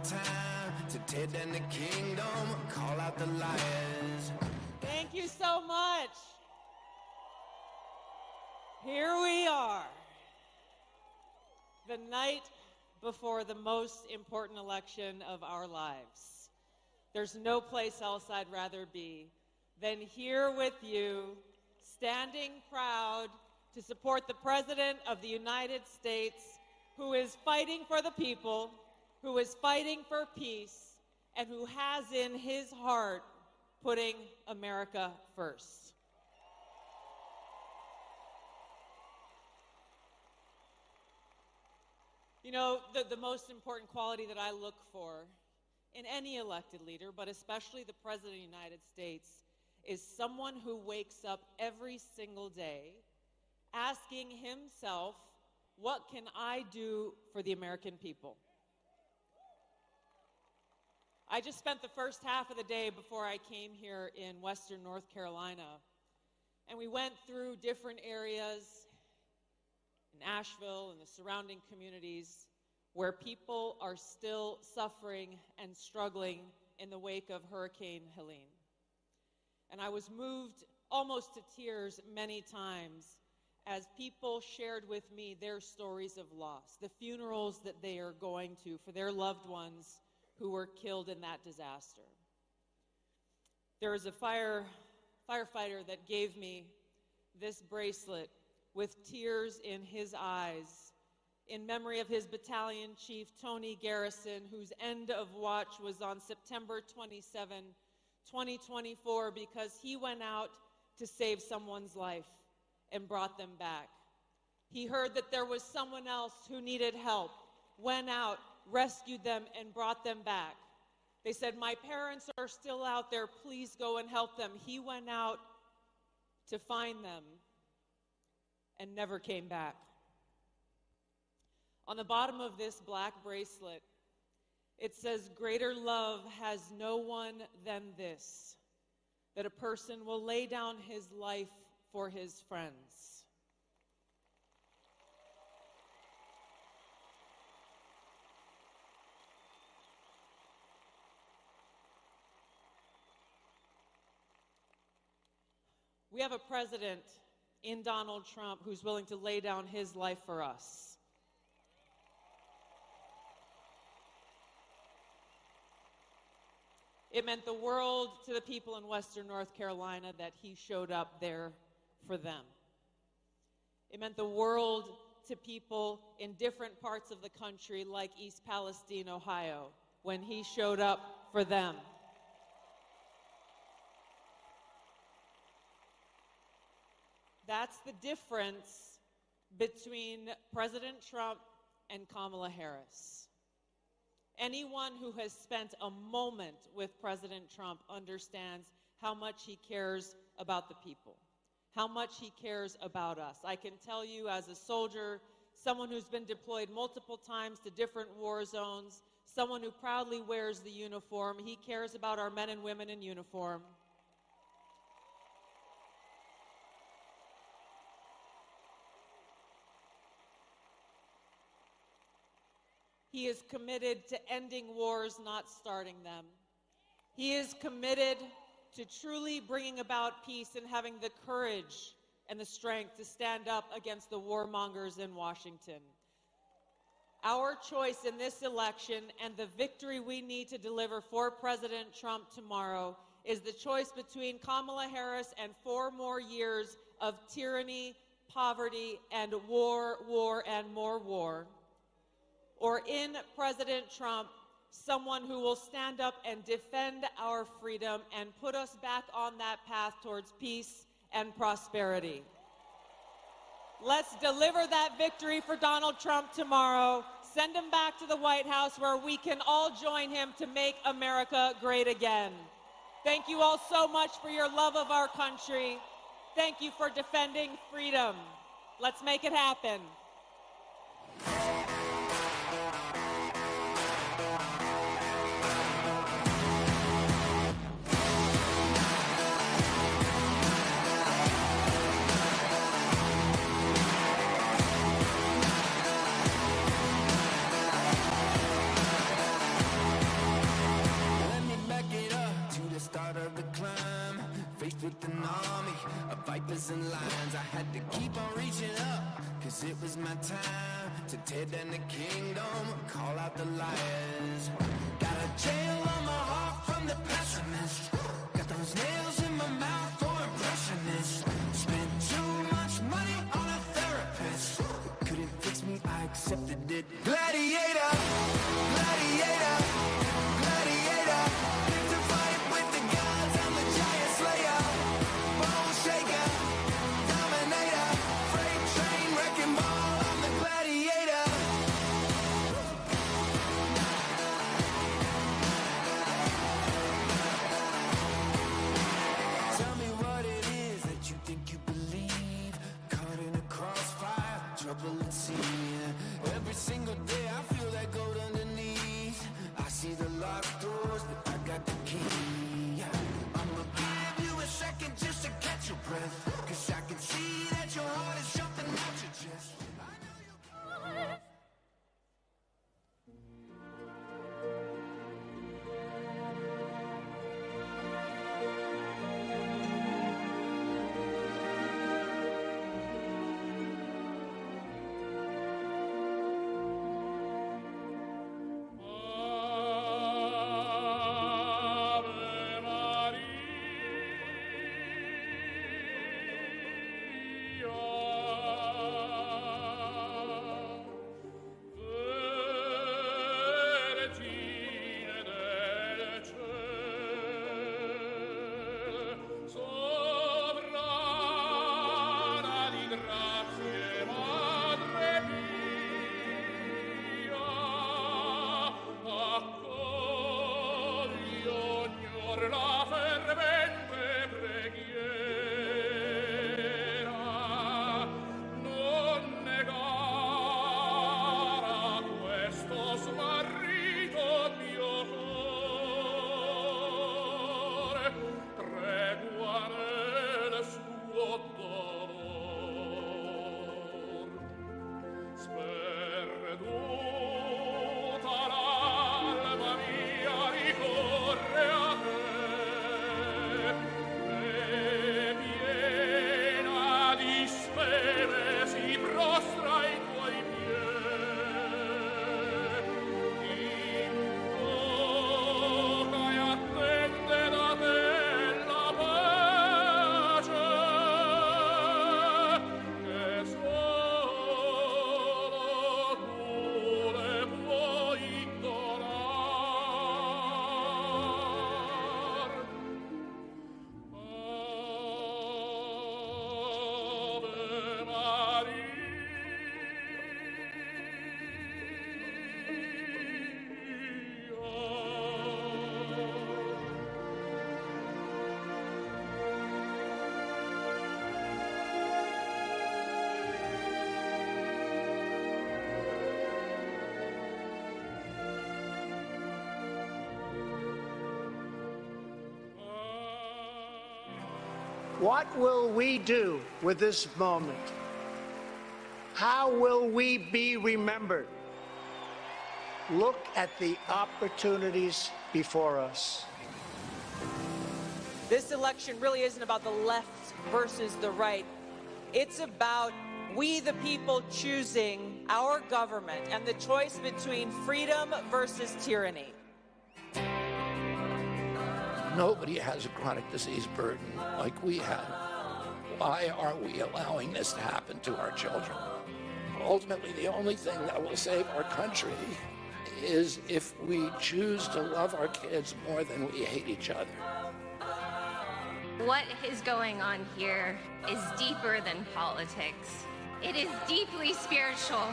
time to tear down the kingdom, call out the liars. Thank you so much. Here we are, the night before the most important election of our lives. There's no place else I'd rather be than here with you, standing proud to support the President of the United States, who is fighting for the people, who is fighting for peace, and who has in his heart putting America first. You know, the most important quality that I look for in any elected leader, but especially the President of the United States, is someone who wakes up every single day asking himself, what can I do for the American people? I just spent the first half of the day before I came here in Western North Carolina, and we went through different areas in Asheville and the surrounding communities where people are still suffering and struggling in the wake of Hurricane Helene. And I was moved almost to tears many times as people shared with me their stories of loss, the funerals that they are going to for their loved ones who were killed in that disaster. There was a firefighter that gave me this bracelet with tears in his eyes in memory of his battalion chief, Tony Garrison, whose end of watch was on September 27, 2024, because he went out to save someone's life and brought them back. He heard that there was someone else who needed help, went out, rescued them, and brought them back. They said, my parents are still out there, please go and help them. He went out to find them and never came back. On the bottom of this black bracelet, it says, greater love has no one than this, that a person will lay down his life for his friends. We have a president in Donald Trump who's willing to lay down his life for us. It meant the world to the people in Western North Carolina that he showed up there for them. It meant the world to people in different parts of the country like East Palestine, Ohio, when he showed up for them. That's the difference between President Trump and Kamala Harris. Anyone who has spent a moment with President Trump understands how much he cares about the people, how much he cares about us. I can tell you as a soldier, someone who's been deployed multiple times to different war zones, someone who proudly wears the uniform, he cares about our men and women in uniform. He is committed to ending wars, not starting them. He is committed to truly bringing about peace and having the courage and the strength to stand up against the warmongers in Washington. Our choice in this election and the victory we need to deliver for President Trump tomorrow is the choice between Kamala Harris and 4 more years of tyranny, poverty, and war, and more war. Or in President Trump, someone who will stand up and defend our freedom and put us back on that path towards peace and prosperity. Let's deliver that victory for Donald Trump tomorrow. Send him back to the White House where we can all join him to make America great again. Thank you all so much for your love of our country. Thank you for defending freedom. Let's make it happen. picked an army of vipers and lions. I had to keep on reaching up, cause it was my time to tear down the kingdom, call out the liars. Got a jail on my heart from the pessimist. Got those nails in my mouth for impressionists. Spent too much money on a therapist. It couldn't fix me, I accepted it. Gladiator, gladiator, gladiator. Pick to fight with the gods, I'm the giant slayer. Bone shaker, dominator. Freight train, wrecking ball, I'm the gladiator. Tell me what it is that you think you believe. Caught in a crossfire, trouble at sea. Every single day I feel that gold underneath. I see the locked doors, but I got the key. I'ma give you a second just to catch your breath, cause I can see that your heart is jumping out your chest. I know you. What will we do with this moment? How will we be remembered? Look at the opportunities before us. This election really isn't about the left versus the right. It's about we the people choosing our government and the choice between freedom versus tyranny. Nobody has a chronic disease burden like we have. Why are we allowing this to happen to our children? Ultimately, the only thing that will save our country is if we choose to love our kids more than we hate each other. What is going on here is deeper than politics. It is deeply spiritual.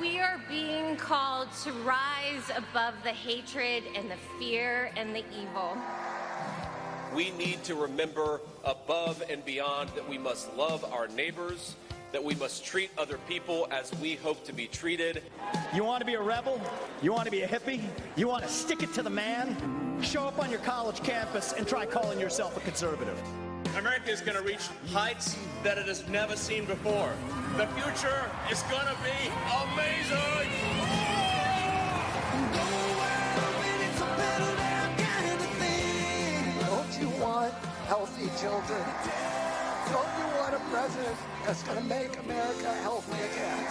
We are being called to rise above the hatred and the fear and the evil. We need to remember above and beyond that we must love our neighbors, that we must treat other people as we hope to be treated. You want to be a rebel? You want to be a hippie? You want to stick it to the man? Show up on your college campus and try calling yourself a conservative. America is going to reach heights that it has never seen before. The future is going to be amazing! Don't you want healthy children. Don't you want a president that's going to make America healthy again?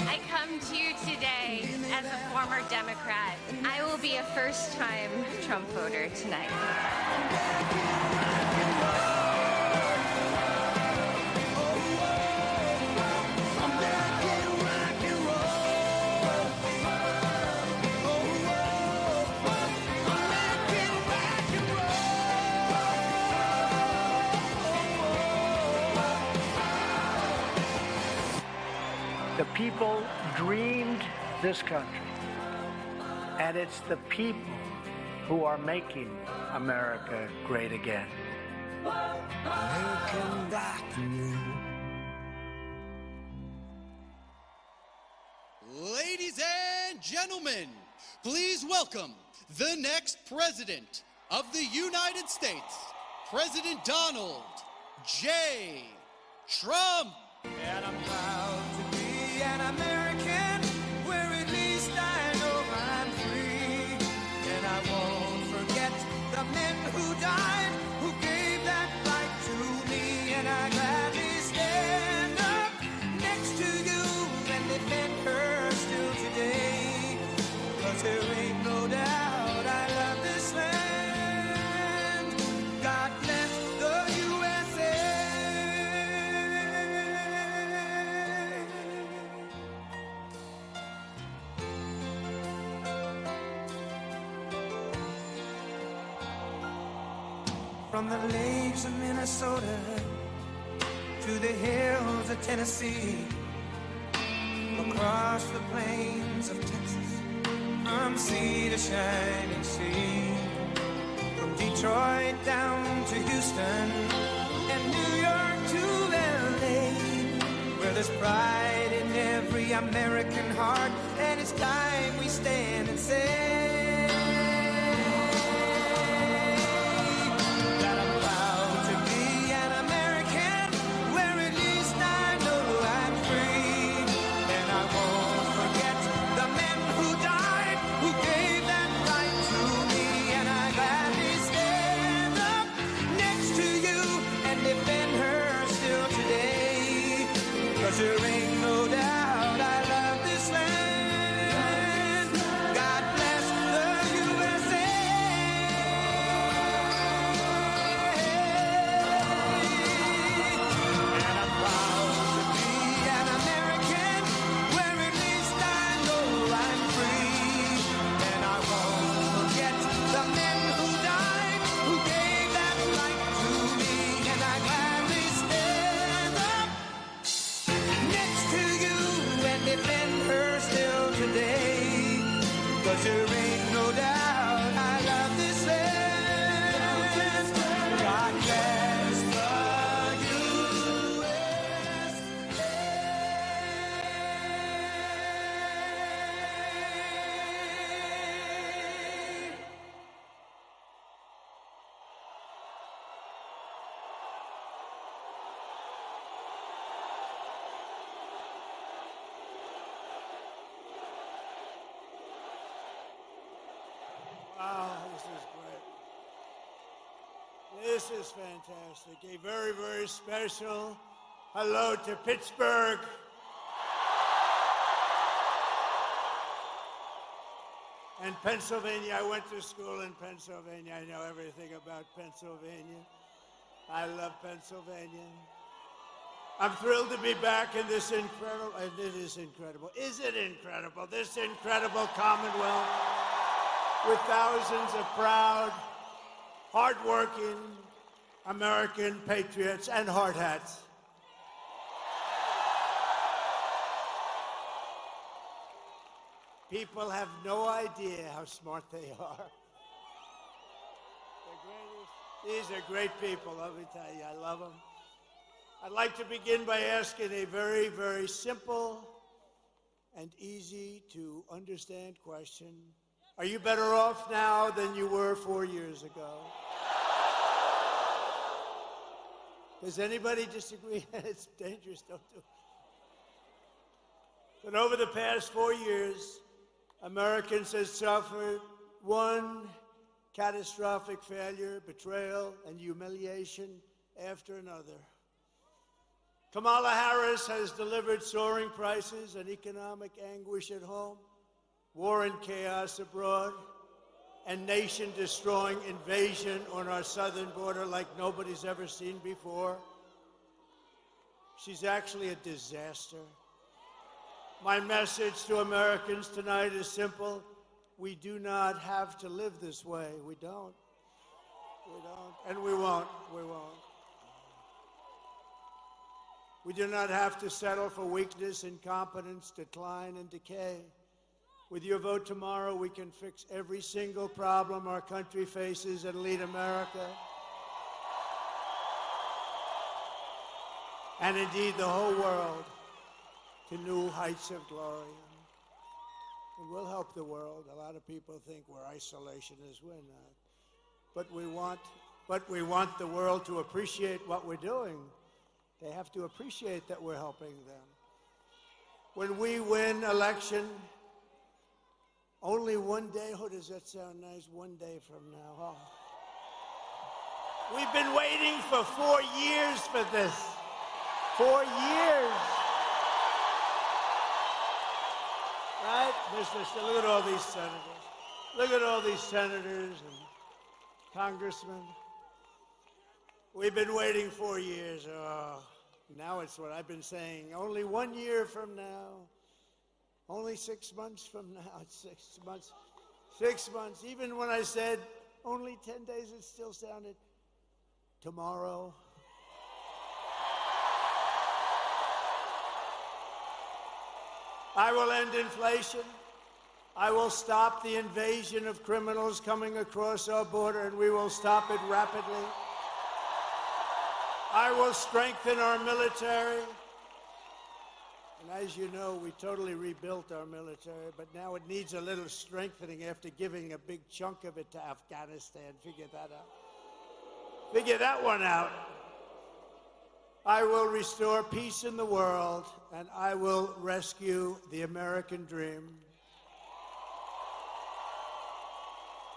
I come to you today as a former Democrat. I will be a first-time Trump voter tonight. The people dreamed this country, and it's the people who are making America great again. American rock and roll. Ladies and gentlemen, please welcome the next president of the United States, President Donald J. Trump. And I'm proud to be an American, where at least I know I'm free. And I won't forget the men who died, who gave that right to me. And I gladly stand up next to you and defend her still today. 'Cause there ain't no doubt I love this land. God bless the USA. From the lakes of Minnesota to the hills of Tennessee, across the plains of Texas, from sea to shining sea, from Detroit down to Houston and New York to LA, where there's pride in every American heart, and it's time we stand and say that I'm proud to be an American, where at least I know I'm free. And I won't forget the men who died, who gave that right to me. And I gladly stand up next to you and defend her still today. 'Cause there ain't no doubt I love this land. God bless the USA. And I'm proud to be an American, where at least I know I'm free. And I won't forget the men who died, who gave that right to me. And I gladly stand up next to you and defend her still today. 'Cause there ain't no doubt I love this land. God bless the USA. Wow, this is great. This is fantastic. A very, very special hello to Pittsburgh. And Pennsylvania. I went to school in Pennsylvania. I know everything about Pennsylvania. I love Pennsylvania. I'm thrilled to be back in this incredible, and it is incredible. Is it incredible? This incredible Commonwealth with thousands of proud, hardworking American patriots and hard hats. People have no idea how smart they are. These are great people, let me tell you. I love them. I'd like to begin by asking a very, very simple and easy to understand question. Are you better off now than you were 4 years ago? Does anybody disagree? It's dangerous, don't do it. But over the past 4 years, Americans have suffered one catastrophic failure, betrayal, and humiliation after another. Kamala Harris has delivered soaring prices and economic anguish at home, war and chaos abroad, and nation-destroying invasion on our southern border like nobody's ever seen before. She's actually a disaster. My message to Americans tonight is simple. We do not have to live this way. We don't. We don't. And we won't. We won't. We do not have to settle for weakness, incompetence, decline, and decay. With your vote tomorrow, we can fix every single problem our country faces and lead America, and indeed the whole world, to new heights of glory. And we'll help the world. A lot of people think we're isolationists. We're not. But we want the world to appreciate what we're doing. They have to appreciate that we're helping them. When we win election, only one day, oh, does that sound nice? One day from now, oh. We've been waiting for 4 years for this. 4 years. Right? Look at all these senators. Look at all these senators and congressmen. We've been waiting 4 years. Oh, now it's what I've been saying. Only 1 year from now. Only 6 months from now. It's 6 months. 6 months. Even when I said only 10 days, it still sounded tomorrow. I will end inflation. I will stop the invasion of criminals coming across our border, and we will stop it rapidly. I will strengthen our military. And as you know, we totally rebuilt our military, but now it needs a little strengthening after giving a big chunk of it to Afghanistan. Figure that out. Figure that one out. I will restore peace in the world, and I will rescue the American dream.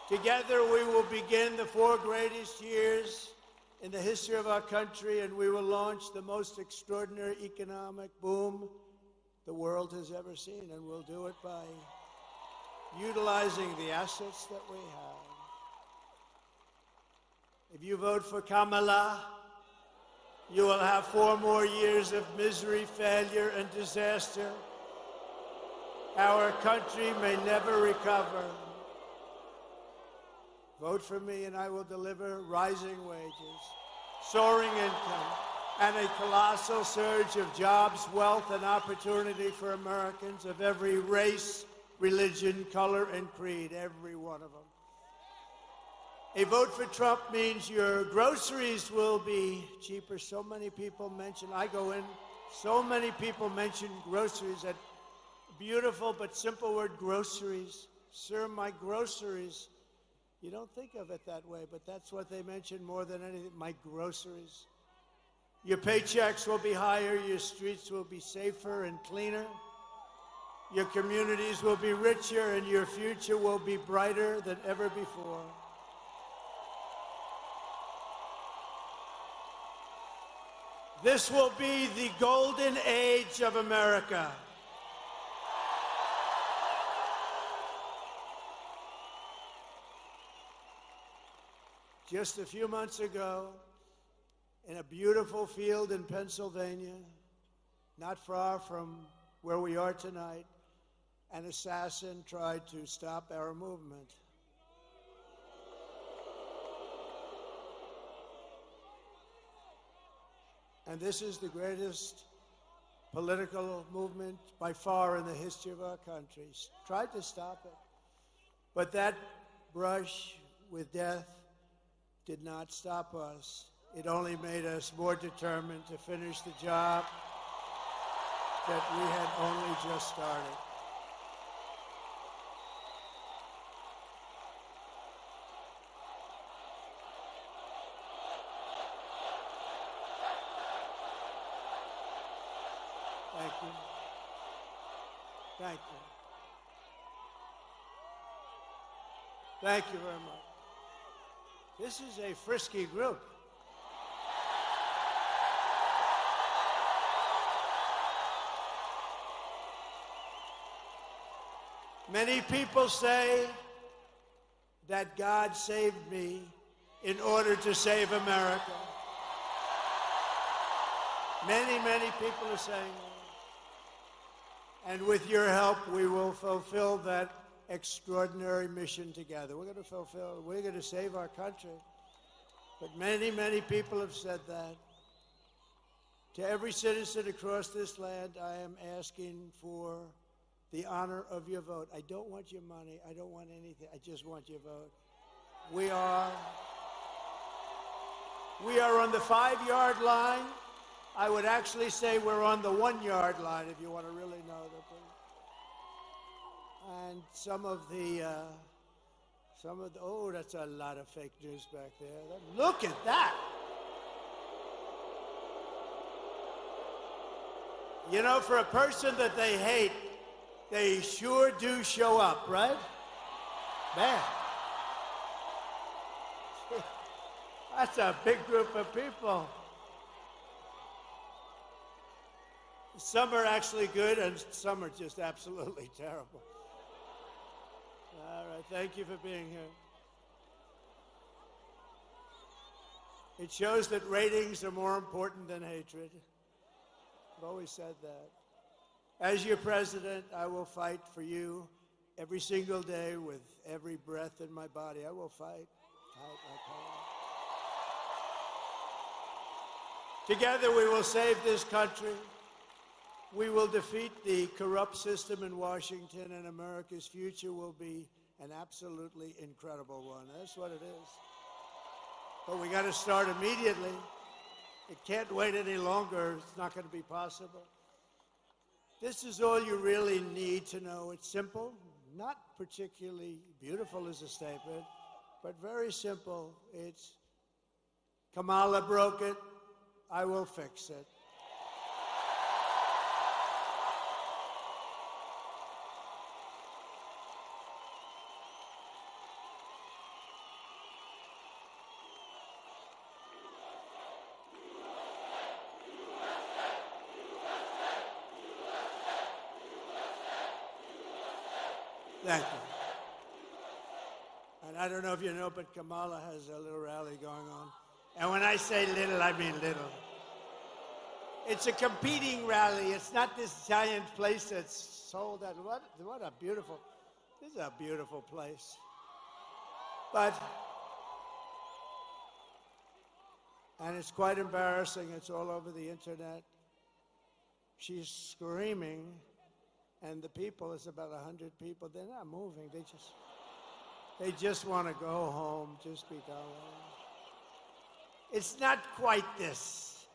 Together, we will begin the 4 greatest years in the history of our country, and we will launch the most extraordinary economic boom the world has ever seen, and we'll do it by utilizing the assets that we have. If you vote for Kamala, you will have 4 more years of misery, failure, and disaster. Our country may never recover. Vote for me, and I will deliver rising wages, soaring income, and a colossal surge of jobs, wealth, and opportunity for Americans of every race, religion, color, and creed, every one of them. A vote for Trump means your groceries will be cheaper. So many people mention, I go in, so many people mention groceries, that beautiful but simple word, groceries. Sir, my groceries. You don't think of it that way, but that's what they mention more than anything, my groceries. Your paychecks will be higher, your streets will be safer and cleaner, your communities will be richer, and your future will be brighter than ever before. This will be the golden age of America. Just a few months ago, in a beautiful field in Pennsylvania, not far from where we are tonight, an assassin tried to stop our movement. And this is the greatest political movement by far in the history of our country. Tried to stop it. But that brush with death did not stop us. It only made us more determined to finish the job that we had only just started. Thank you. Thank you. Thank you very much. This is a frisky group. Many people say that God saved me in order to save America. Many, many people are saying that. And with your help, we will fulfill that extraordinary mission together. We're going to save our country. But many, many people have said that. To every citizen across this land, I am asking for the honor of your vote. I don't want your money. I don't want anything. I just want your vote. We are on the 5-yard line. I would actually say we're on the 1-yard line, if you want to really know the thing. And some of the, oh, that's a lot of fake news back there. Look at that. You know, for a person that they hate, they sure do show up, right? Man. That's a big group of people. Some are actually good, and some are just absolutely terrible. All right, thank you for being here. It shows that ratings are more important than hatred. I've always said that. As your president, I will fight for you every single day with every breath in my body. I will fight. Together we will save this country. We will defeat the corrupt system in Washington, and America's future will be an absolutely incredible one. That's what it is. But we got to start immediately. It can't wait any longer. It's not going to be possible. This is all you really need to know. It's simple, not particularly beautiful as a statement, but very simple. It's Kamala broke it. I will fix it. Thank you. And I don't know if you know, but Kamala has a little rally going on. And when I say little, I mean little. It's a competing rally. It's not this giant place that's sold out. What a beautiful, this is a beautiful place. And it's quite embarrassing. It's all over the internet. She's screaming. And the people, it's about 100 people, they're not moving. They just want to go home, just be done. It's not quite this.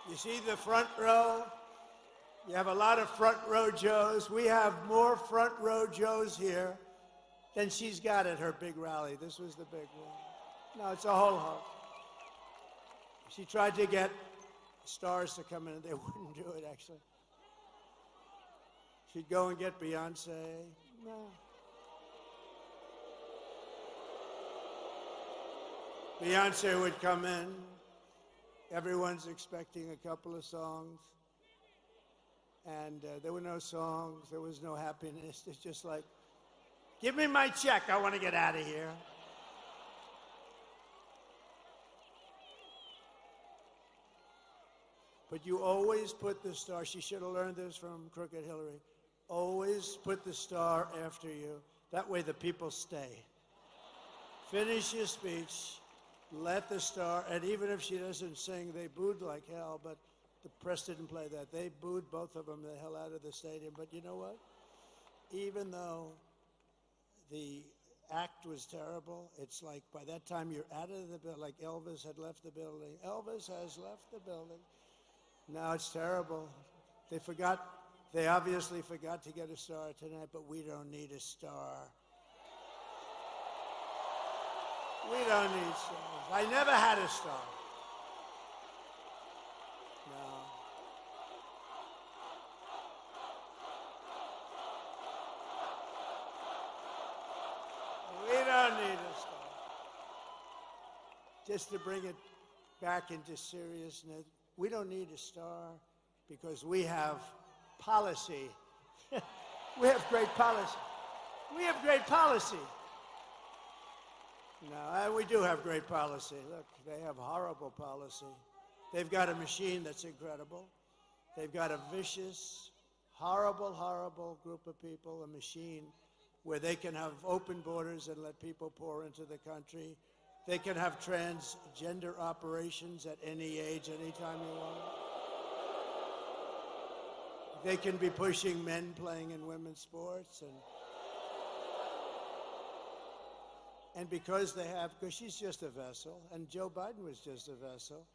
You see the front row? You have a lot of front row Joes. We have more front row Joes here than she's got at her big rally. This was the big one. No, it's a whole host. She tried to get stars to come in, and they wouldn't do it, actually. She'd go and get Beyonce. No. Beyonce would come in. Everyone's expecting a couple of songs. And there were no songs. There was no happiness. It's just like, give me my check. I want to get out of here. But you always put the star. She should have learned this from Crooked Hillary. Always put the star after you. That way the people stay. Finish your speech. Let the star, and even if she doesn't sing, they booed like hell, but the press didn't play that. They booed both of them the hell out of the stadium. But you know what? Even though the act was terrible, it's like by that time you're out of the building, like Elvis had left the building. Elvis has left the building. Now it's terrible. They obviously forgot to get a star tonight, but we don't need a star. We don't need stars. I never had a star. No. just to bring it back into seriousness, we don't need a star because we have policy. We have great policy. We have great policy. No, we do have great policy. Look, they have horrible policy. They've got a machine that's incredible. They've got a vicious, horrible, horrible group of people, a machine where they can have open borders and let people pour into the country. They can have transgender operations at any age, anytime you want. They can be pushing men playing in women's sports. And because she's just a vessel, and Joe Biden was just a vessel,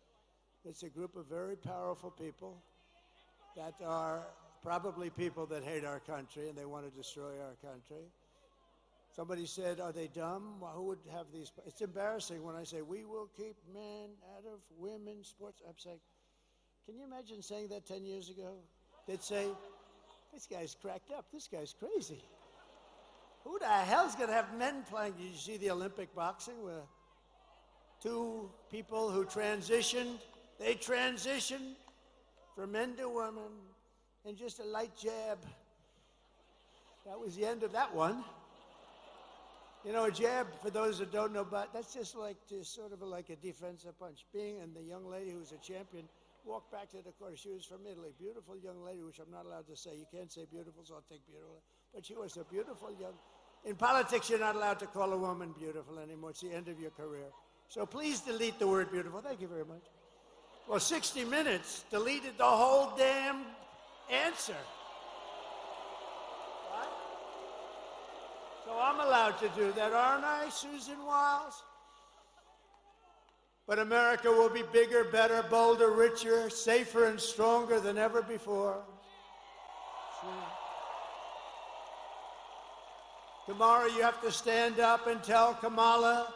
it's a group of very powerful people that are probably people that hate our country and they want to destroy our country. Somebody said, are they dumb? Well, who would have these? It's embarrassing when I say, we will keep men out of women's sports. I'm saying, can you imagine saying that 10 years ago? They'd say, this guy's cracked up. This guy's crazy. Who the hell's going to have men playing? Did you see the Olympic boxing where two people who transitioned? They transitioned from men to women and just a light jab. That was the end of that one. You know, a jab, for those that don't know, but that's just sort of like a defensive punch. And the young lady who was a champion walked back to the court. She was from Italy, beautiful young lady, which I'm not allowed to say. You can't say beautiful, so I'll take beautiful. But she was a beautiful young. In politics, you're not allowed to call a woman beautiful anymore. It's the end of your career. So please delete the word beautiful. Thank you very much. Well, 60 Minutes deleted the whole damn answer. Right? So I'm allowed to do that, aren't I, Susan Wiles? But America will be bigger, better, bolder, richer, safer, and stronger than ever before. Sure. Tomorrow you have to stand up and tell Kamala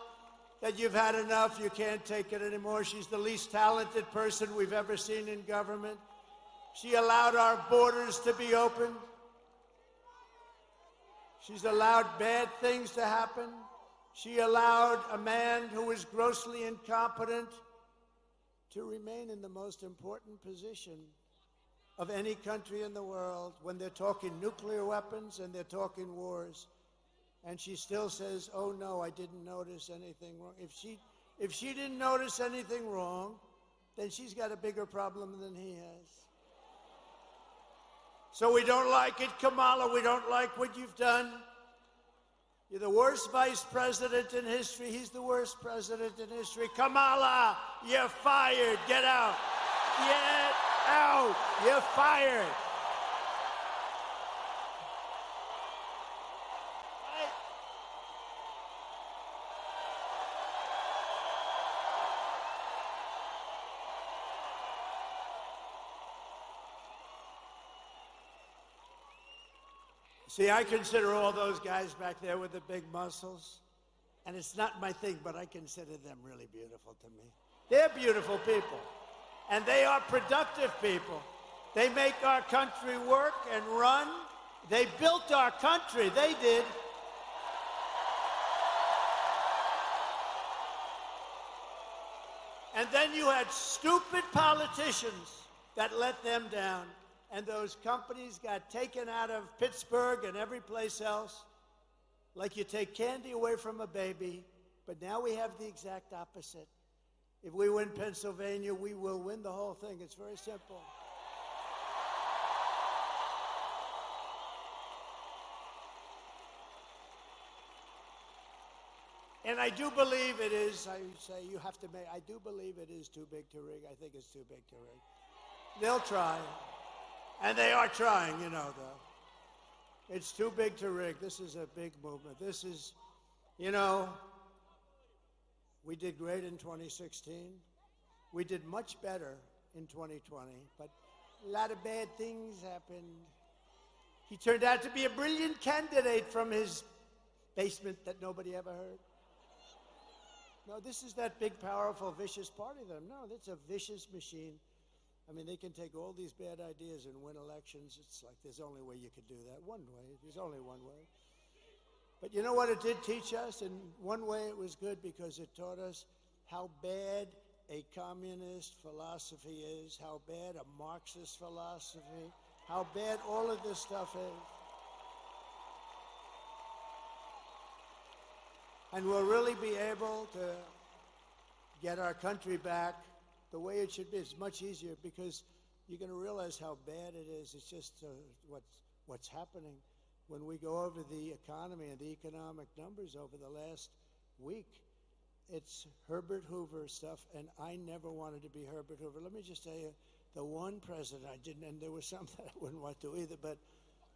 that you've had enough, you can't take it anymore. She's the least talented person we've ever seen in government. She allowed our borders to be open. She's allowed bad things to happen. She allowed a man who was grossly incompetent to remain in the most important position of any country in the world when they're talking nuclear weapons and they're talking wars. And she still says, oh no, I didn't notice anything wrong. If she didn't notice anything wrong, then she's got a bigger problem than he has. So we don't like it, Kamala. We don't like what you've done. You're the worst vice president in history. He's the worst president in history. Kamala, you're fired. Get out. Get out. You're fired. See, I consider all those guys back there with the big muscles, and it's not my thing, but I consider them really beautiful to me. They're beautiful people, and they are productive people. They make our country work and run. They built our country. They did. And then you had stupid politicians that let them down. And those companies got taken out of Pittsburgh and every place else, like you take candy away from a baby. But now we have the exact opposite. If we win Pennsylvania, we will win the whole thing. It's very simple. And I do believe it is, I say you have to make, I do believe it is too big to rig. I think it's too big to rig. They'll try. And they are trying, you know, though. It's too big to rig. This is a big movement. This is, you know, we did great in 2016. We did much better in 2020, but a lot of bad things happened. He turned out to be a brilliant candidate from his basement that nobody ever heard. No, this is that big, powerful, vicious part of them. No, that's a vicious machine. I mean, they can take all these bad ideas and win elections. It's like there's only way you could do that. One way. There's only one way. But you know what it did teach us? In one way, it was good because it taught us how bad a communist philosophy is, how bad a Marxist philosophy, how bad all of this stuff is. And we'll really be able to get our country back the way it should be. It's much easier because you're going to realize how bad it is. It's just what's happening. When we go over the economy and the economic numbers over the last week, it's Herbert Hoover stuff, and I never wanted to be Herbert Hoover. Let me just tell you, the one president I didn't, and there was some that I wouldn't want to either, but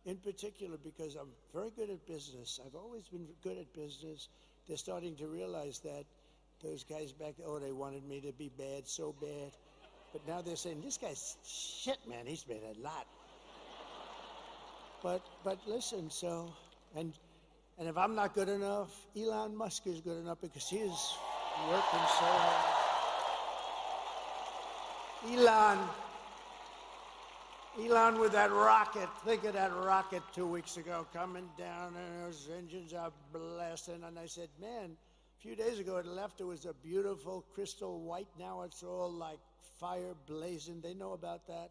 in particular because I'm very good at business. I've always been good at business. They're starting to realize that those guys back there, they wanted me to be bad, so bad. But now they're saying, this guy's shit, man. He's made a lot. But listen, so, and if I'm not good enough, Elon Musk is good enough because he is working so hard. Elon with that rocket. Think of that rocket 2 weeks ago coming down and those engines are blasting. And I said, man, a few days ago it left. It was a beautiful crystal white. Now it's all like fire blazing. They know about that.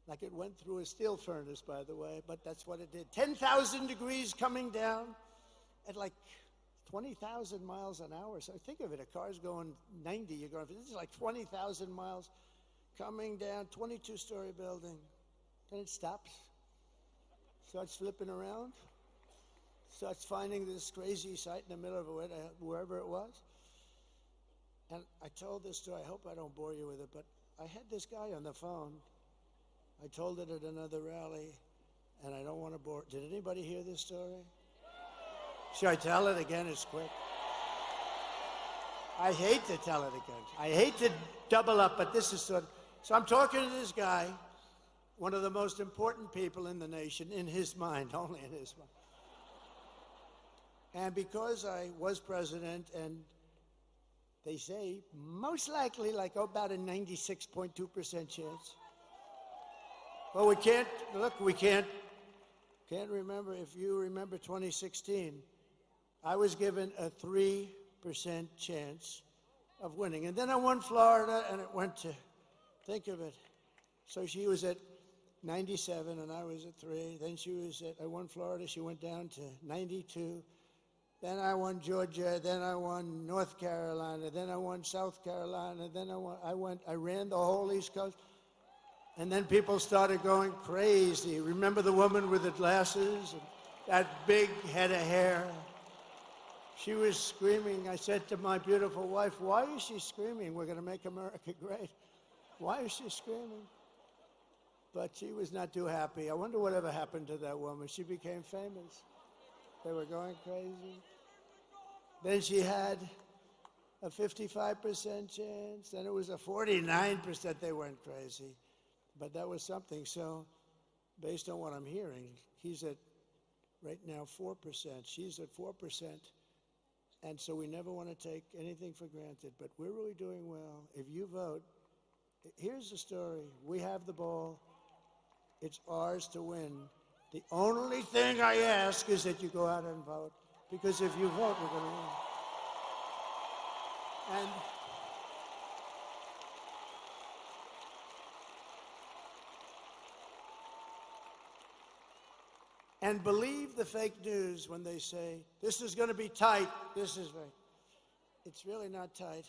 Like it went through a steel furnace, by the way, but that's what it did. 10,000 degrees coming down at like 20,000 miles an hour. So think of it, a car's going 90, you're going, this is like 20,000 miles coming down, 22-story building. Then it stops, starts flipping around, starts finding this crazy site in the middle of wherever it was. And I told this story, I hope I don't bore you with it, but I had this guy on the phone. I told it at another rally, and I don't want to bore. Did anybody hear this story? Should I tell it again? It's quick. I hate to tell it again. I hate to double up, but this is so I'm talking to this guy, one of the most important people in the nation, in his mind, only in his mind. And because I was president, and they say most likely like about a 96.2% chance. Well, we can't remember, if you remember 2016, I was given a 3% chance of winning. And then I won Florida, and it went to, think of it. So she was at 97, and I was at 3. Then I won Florida, she went down to 92. Then I won Georgia, then I won North Carolina, then I won South Carolina, then I ran the whole East Coast. And then people started going crazy. Remember the woman with the glasses and that big head of hair? She was screaming. I said to my beautiful wife, why is she screaming? We're going to make America great. Why is she screaming? But she was not too happy. I wonder whatever happened to that woman. She became famous. They were going crazy. Then she had a 55% chance. Then it was a 49%. They went crazy. But that was something. So based on what I'm hearing, he's at right now 4%. She's at 4%. And so we never want to take anything for granted. But we're really doing well. If you vote, here's the story. We have the ball. It's ours to win. The only thing I ask is that you go out and vote. Because if you vote, we're going to win. And believe the fake news when they say, this is going to be tight, this is right. It's really not tight.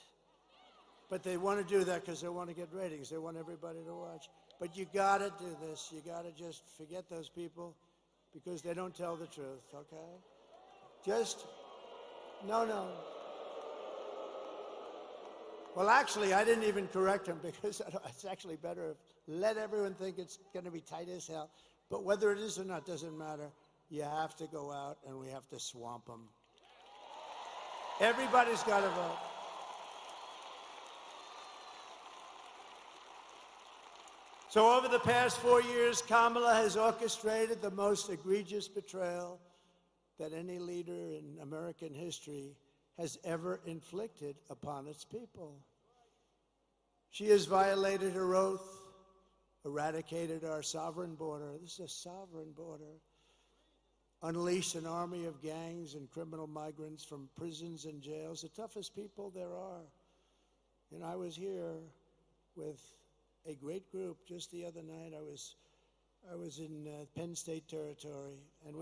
But they want to do that because they want to get ratings. They want everybody to watch. But you got to do this. You got to just forget those people because they don't tell the truth, okay? No. Well, actually, I didn't even correct him because it's actually better if let everyone think it's going to be tight as hell. But whether it is or not doesn't matter. You have to go out and we have to swamp them. Everybody's got to vote. So over the past 4 years, Kamala has orchestrated the most egregious betrayal that any leader in American history has ever inflicted upon its people. She has violated her oath, eradicated our sovereign border. This is a sovereign border. Unleashed an army of gangs and criminal migrants from prisons and jails, the toughest people there are. I was here with a great group just the other night. I was in Penn State territory, and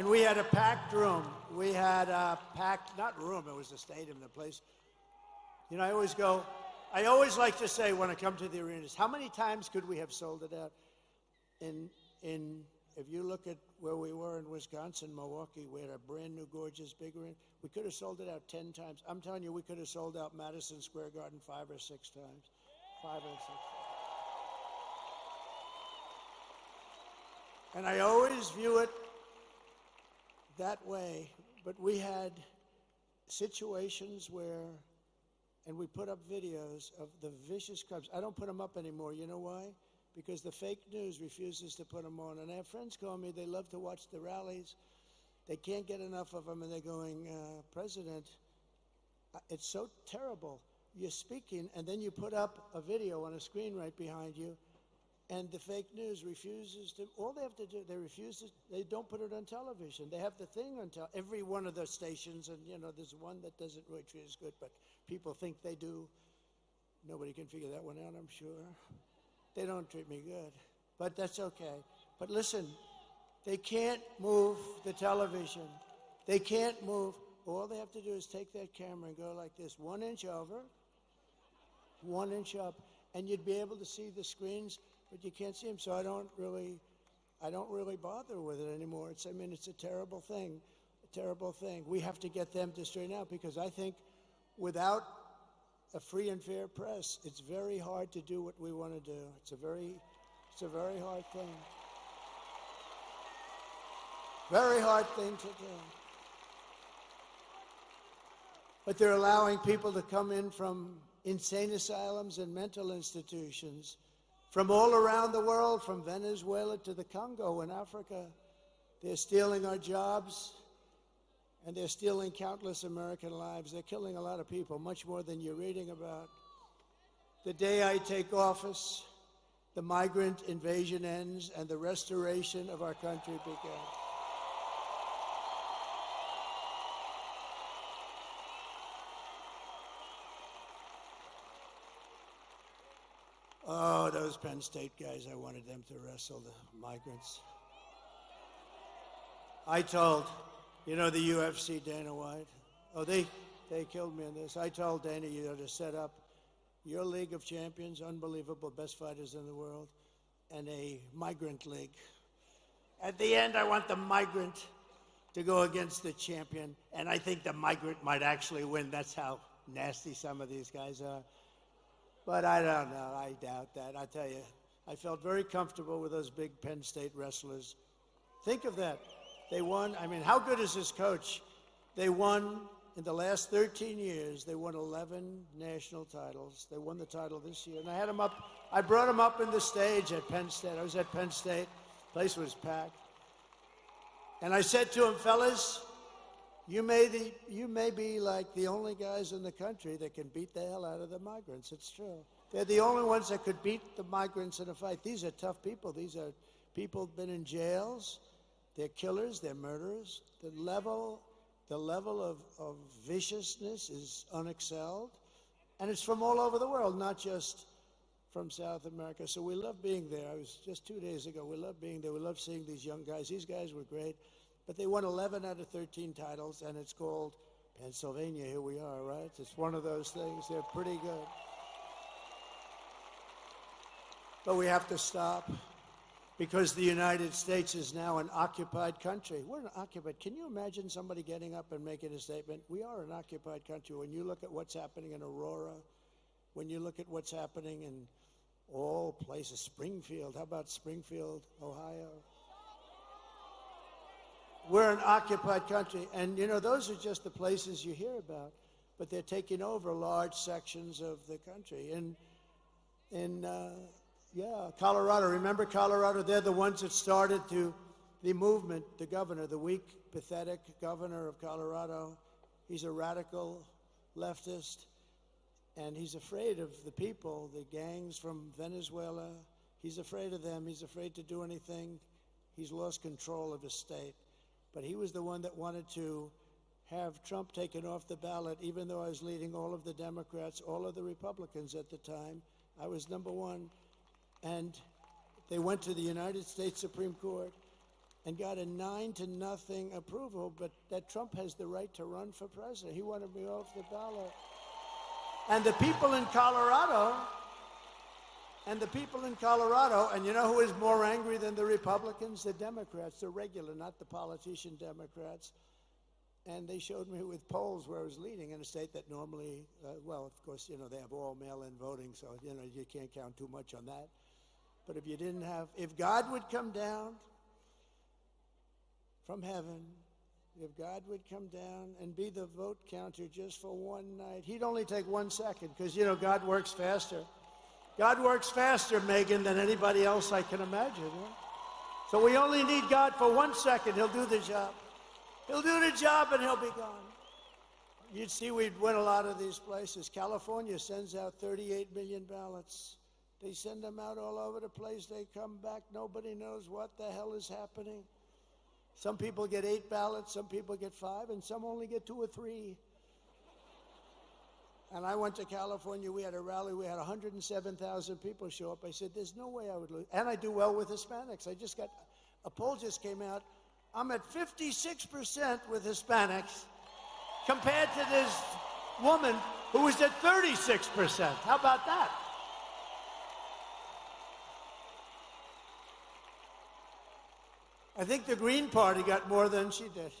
we had a packed room. We had a packed, not room, it was a stadium, the place. You know, I always like to say when I come to the arenas, how many times could we have sold it out? If you look at where we were in Wisconsin, Milwaukee, we had a brand new, gorgeous, big arena. We could have sold it out 10 times. I'm telling you, we could have sold out Madison Square Garden 5 or 6 times. 5 or 6 times. And I always view it that way. But we had situations where, and we put up videos of the vicious crimes. I don't put them up anymore. You know why? Because the fake news refuses to put them on. And I have friends call me, they love to watch the rallies. They can't get enough of them, and they're going, President, it's so terrible. You're speaking, and then you put up a video on a screen right behind you, and the fake news refuses to, all they have to do, they don't put it on television. They have the thing on every one of the stations, and, you know, there's one that doesn't really treat us good, but people think they do. Nobody can figure that one out, I'm sure. They don't treat me good, but that's okay. But listen, they can't move the television. They can't move. All they have to do is take that camera and go like this, 1 inch over, 1 inch up, and you'd be able to see the screens, but you can't see them. So I don't really bother with it anymore. It's a terrible thing, We have to get them to straighten out, because I think without a free and fair press, it's very hard to do what we want to do. It's a very hard thing. Very hard thing to do. But they're allowing people to come in from insane asylums and mental institutions from all around the world, from Venezuela to the Congo in Africa. They're stealing our jobs, and they're stealing countless American lives. They're killing a lot of people, much more than you're reading about. The day I take office, the migrant invasion ends and the restoration of our country begins. Oh, those Penn State guys, I wanted them to wrestle the migrants. I told, you know, the UFC, Dana White, they killed me in this. I told Dana, you know, to set up your League of Champions, unbelievable, best fighters in the world, and a migrant league. At the end, I want the migrant to go against the champion, and I think the migrant might actually win. That's how nasty some of these guys are. But I don't know. I doubt that. I tell you, I felt very comfortable with those big Penn State wrestlers. Think of that. They won. I mean, how good is this coach? They won in the last 13 years. They won 11 national titles. They won the title this year. And I had them up. I brought them up in the stage at Penn State. I was at Penn State. The place was packed. And I said to them, fellas, you may be like the only guys in the country that can beat the hell out of the migrants. It's true. They're the only ones that could beat the migrants in a fight. These are tough people. These are people who've been in jails. They're killers. They're murderers. The level of viciousness is unexcelled. And it's from all over the world, not just from South America. So we love being there. I was just 2 days ago. We love being there. We love seeing these young guys. These guys were great. But they won 11 out of 13 titles, and it's called Pennsylvania. Here we are, right? It's one of those things. They're pretty good. But we have to stop, because the United States is now an occupied country. We're an occupied. Can you imagine somebody getting up and making a statement? We are an occupied country. When you look at what's happening in Aurora, when you look at what's happening in all places, Springfield, how about Springfield, Ohio? We're an occupied country, and you know, those are just the places you hear about, but they're taking over large sections of the country. Colorado, remember Colorado? They're the ones that started the movement, the governor, the weak, pathetic governor of Colorado. He's a radical leftist, and he's afraid of the people, the gangs from Venezuela. He's afraid of them. He's afraid to do anything. He's lost control of his state. But he was the one that wanted to have Trump taken off the ballot, even though I was leading all of the Democrats, all of the Republicans at the time. I was number one. And they went to the United States Supreme Court and got a 9-0 approval, but that Trump has the right to run for president. He wanted me off the ballot. And the people in Colorado, and you know who is more angry than the Republicans? The Democrats, the regular, not the politician Democrats. And they showed me with polls where I was leading in a state that normally, well, of course, you know, they have all mail-in voting, so, you know, you can't count too much on that. But if you didn't have, if God would come down from heaven, if God would come down and be the vote counter just for one night, he'd only take 1 second, because, you know, God works faster. God works faster, Megan, than anybody else I can imagine. Right? So we only need God for 1 second. He'll do the job. He'll do the job and he'll be gone. You'd see we'd win a lot of these places. California sends out 38 million ballots. They send them out all over the place. They come back. Nobody knows what the hell is happening. Some people get 8 ballots, some people get 5, and some only get 2 or 3. And I went to California. We had a rally. We had 107,000 people show up. I said, there's no way I would lose. And I do well with Hispanics. A poll just came out. I'm at 56% with Hispanics compared to this woman who was at 36%. How about that? I think the Green Party got more than she did.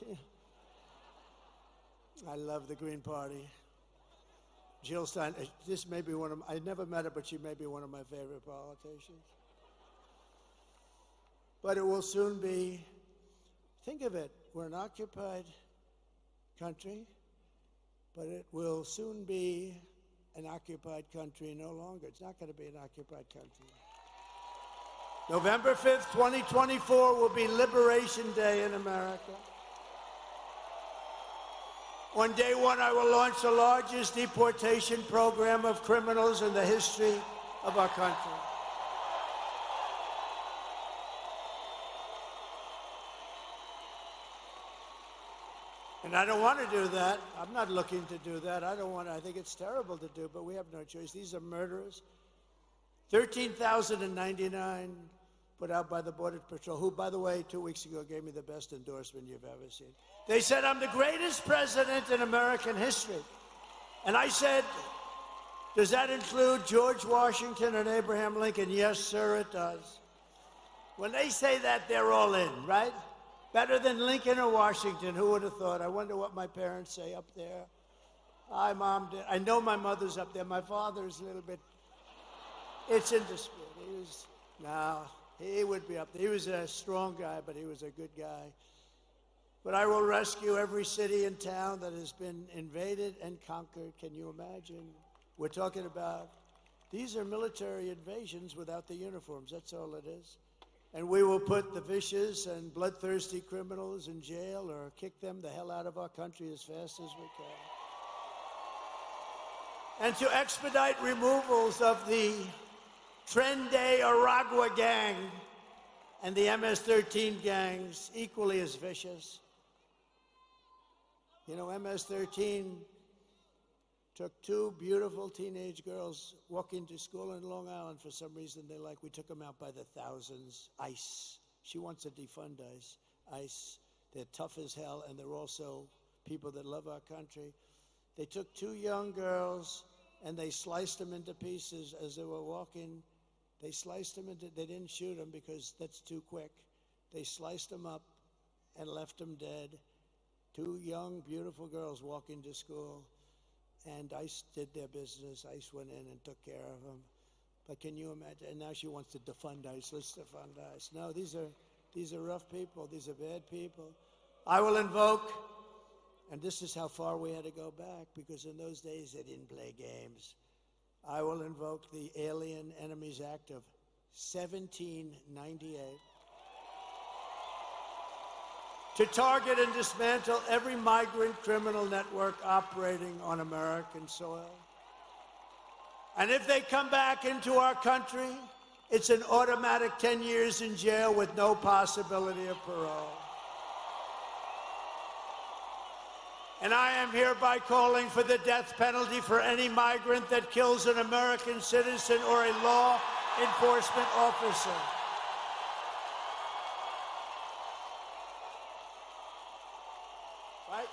I love the Green Party. Jill Stein, this may be one of, I never met her, but she may be one of my favorite politicians. But it will soon be, think of it, we're an occupied country, but it will soon be an occupied country no longer. It's not going to be an occupied country. November 5th, 2024 will be Liberation Day in America. On day one, I will launch the largest deportation program of criminals in the history of our country. And I don't want to do that. I'm not looking to do that. I think it's terrible to do, but we have no choice. These are murderers. 13,099 put out by the Border Patrol, who, by the way, 2 weeks ago gave me the best endorsement you've ever seen. They said, I'm the greatest president in American history. And I said, does that include George Washington and Abraham Lincoln? Yes, sir, it does. When they say that, they're all in, right? Better than Lincoln or Washington, who would have thought? I wonder what my parents say up there. Hi, Mom. I know my mother's up there. My father's a little bit, it's in dispute. He would be up there. He was a strong guy, but he was a good guy. But I will rescue every city and town that has been invaded and conquered. Can you imagine? We're talking about, these are military invasions without the uniforms. That's all it is. And we will put the vicious and bloodthirsty criminals in jail or kick them the hell out of our country as fast as we can. And to expedite removals of the Trende Aragua gang and the MS-13 gangs, equally as vicious. You know, MS-13 took 2 beautiful teenage girls walking to school in Long Island. For some reason, we took them out by the thousands. ICE. She wants to defund ICE. ICE. They're tough as hell, and they're also people that love our country. They took 2 young girls, and they sliced them into pieces as they were walking. They sliced them into, they didn't shoot them because that's too quick. They sliced them up and left them dead. 2 young, beautiful girls walking to school. And ICE did their business. ICE went in and took care of them. But can you imagine? And now she wants to defund ICE. Let's defund ICE. No, these are rough people. These are bad people. I will invoke, and this is how far we had to go back, because in those days they didn't play games. I will invoke the Alien Enemies Act of 1798 to target and dismantle every migrant criminal network operating on American soil. And if they come back into our country, it's an automatic 10 years in jail with no possibility of parole. And I am hereby calling for the death penalty for any migrant that kills an American citizen or a law enforcement officer. Right?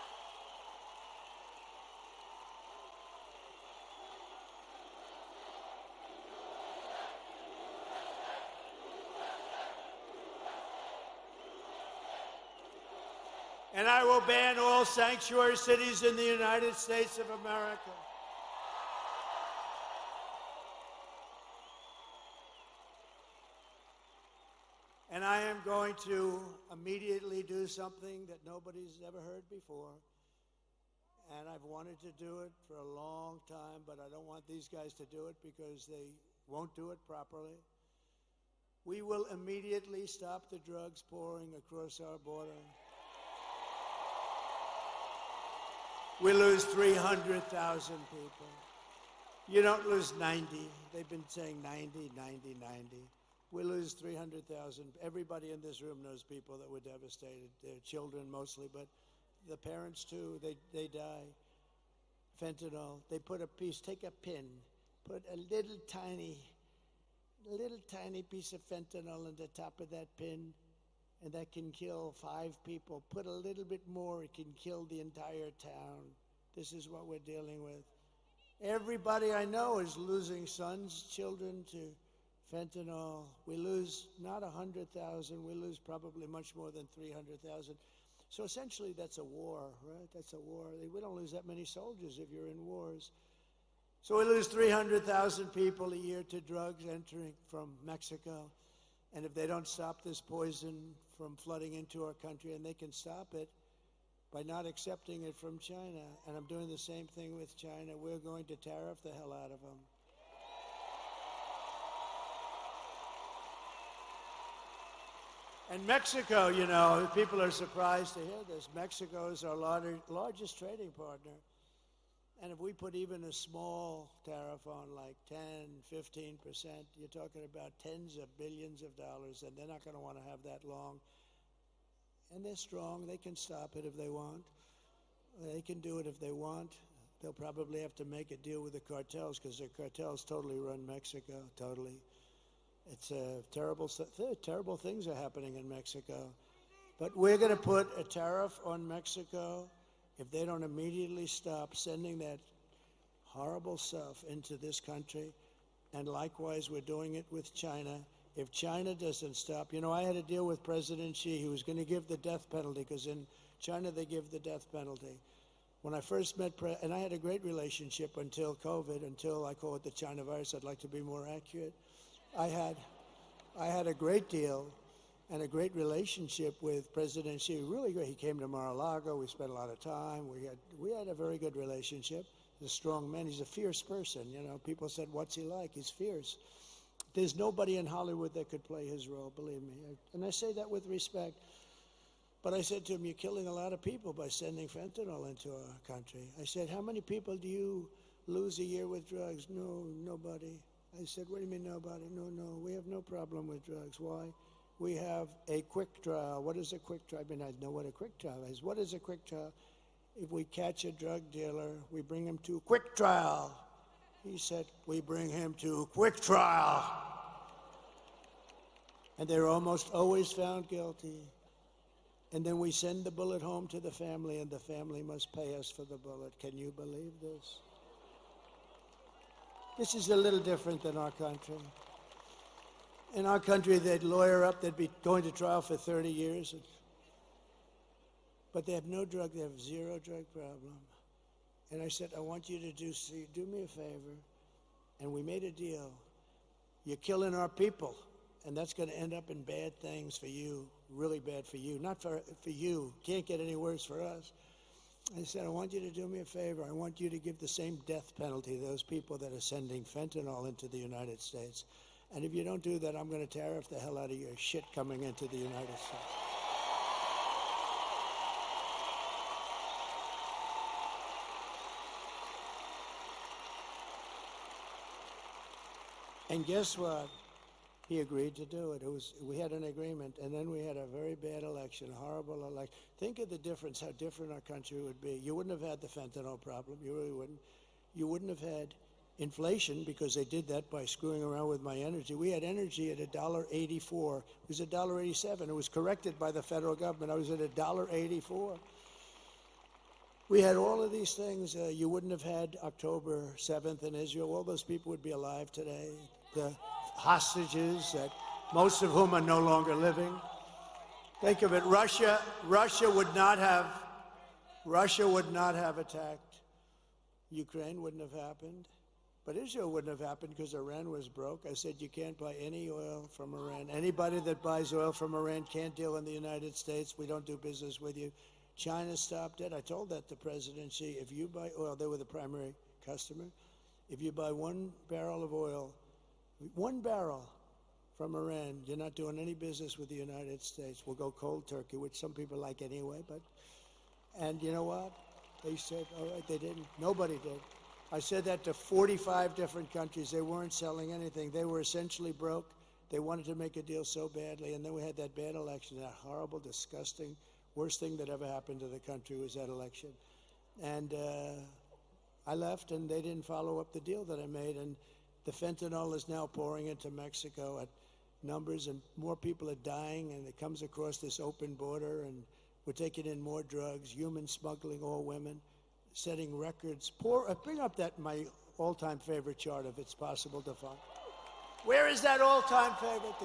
And I will ban all sanctuary cities in the United States of America. And I am going to immediately do something that nobody's ever heard before. And I've wanted to do it for a long time, but I don't want these guys to do it because they won't do it properly. We will immediately stop the drugs pouring across our border. We lose 300,000 people. You don't lose 90. They've been saying 90, 90, 90. We lose 300,000. Everybody in this room knows people that were devastated. Their children mostly, but the parents too, they die. Fentanyl, they put a piece, take a pin, put a little tiny piece of fentanyl on the top of that pin, and that can kill 5 people. Put a little bit more, it can kill the entire town. This is what we're dealing with. Everybody I know is losing sons, children to fentanyl. We lose not 100,000, we lose probably much more than 300,000. So essentially that's a war, right? That's a war. We don't lose that many soldiers if you're in wars. So we lose 300,000 people a year to drugs entering from Mexico. And if they don't stop this poison from flooding into our country, and they can stop it by not accepting it from China, and I'm doing the same thing with China, we're going to tariff the hell out of them. And Mexico, you know, people are surprised to hear this. Mexico is our largest trading partner. And if we put even a small tariff on, like 10, 15%, you're talking about tens of billions of dollars, and they're not going to want to have that long. And they're strong. They can stop it if they want. They can do it if they want. They'll probably have to make a deal with the cartels, because the cartels totally run Mexico, totally. It's terrible things are happening in Mexico. But we're going to put a tariff on Mexico if they don't immediately stop sending that horrible stuff into this country. And likewise, we're doing it with China. If China doesn't stop, you know, I had a deal with President Xi. He was going to give the death penalty, because in China they give the death penalty. When I first met, and I had a great relationship until COVID, until I call it the China virus. I'd like to be more accurate. I had a great deal and a great relationship with President Xi. Really great. He came to Mar-a-Lago. We spent a lot of time. We had a very good relationship. He's a strong man. He's a fierce person. You know, people said, "What's he like?" He's fierce. There's nobody in Hollywood that could play his role, believe me. And I say that with respect. But I said to him, "You're killing a lot of people by sending fentanyl into our country." I said, "How many people do you lose a year with drugs?" "No, nobody." I said, "What do you mean nobody?" No, we have no problem with drugs. Why? We have a quick trial. What is a quick trial? I mean, I know what a quick trial is. What is a quick trial? If we catch a drug dealer, we bring him to quick trial. He said, "We bring him to quick trial." And they're almost always found guilty. And then we send the bullet home to the family, and the family must pay us for the bullet. Can you believe this? This is a little different than our country. In our country, they'd lawyer up, they'd be going to trial for 30 years. But they have no drug, they have zero drug problem. And I said, "I want you to do me a favor." And we made a deal. You're killing our people, and that's going to end up in bad things for you, really bad for you. Not for you. Can't get any worse for us. I said, "I want you to do me a favor. I want you to give the same death penalty to those people that are sending fentanyl into the United States. And if you don't do that, I'm going to tariff the hell out of your shit coming into the United States." And guess what? he agreed to do it. We had an agreement, and then we had a very bad election, a horrible election. Think of the difference, how different our country would be. You wouldn't have had the fentanyl problem. You really wouldn't. You wouldn't have had inflation, because they did that by screwing around with my energy. We had energy at $1.84. It was $1.87. It was corrected by the federal government. I was at $1.84. We had all of these things. You wouldn't have had October 7th in Israel. All those people would be alive today. The hostages, that most of whom are no longer living. Think of it. Russia would not have attacked. Ukraine wouldn't have happened. But Israel wouldn't have happened because Iran was broke. I said you can't buy any oil from Iran. Anybody that buys oil from Iran can't deal in the United States. We don't do business with you. China stopped it. I told that to President Xi. If you buy oil, they were the primary customer. If you buy 1 barrel of oil, 1 barrel from Iran, you're not doing any business with the United States. We'll go cold turkey, which some people like anyway. And you know what? They said, all right, they didn't. Nobody did. I said that to 45 different countries. They weren't selling anything. They were essentially broke. They wanted to make a deal so badly. And then we had that bad election, that horrible, disgusting, worst thing that ever happened to the country was that election. And I left, and they didn't follow up the deal that I made. And the fentanyl is now pouring into Mexico at numbers, and more people are dying, and it comes across this open border, and we're taking in more drugs, human smuggling, all women, setting records. Bring up my all-time favorite chart, if it's possible to find. Where is that all-time favorite?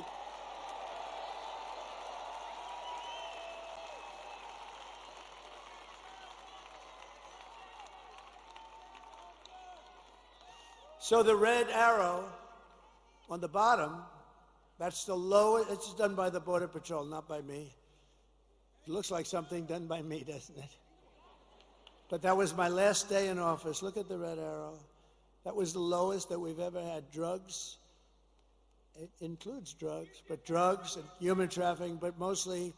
So the red arrow on the bottom, that's the lowest. It's done by the Border Patrol, not by me. It looks like something done by me, doesn't it? But that was my last day in office. Look at the red arrow. That was the lowest that we've ever had. Drugs, it includes drugs, but drugs and human trafficking, but mostly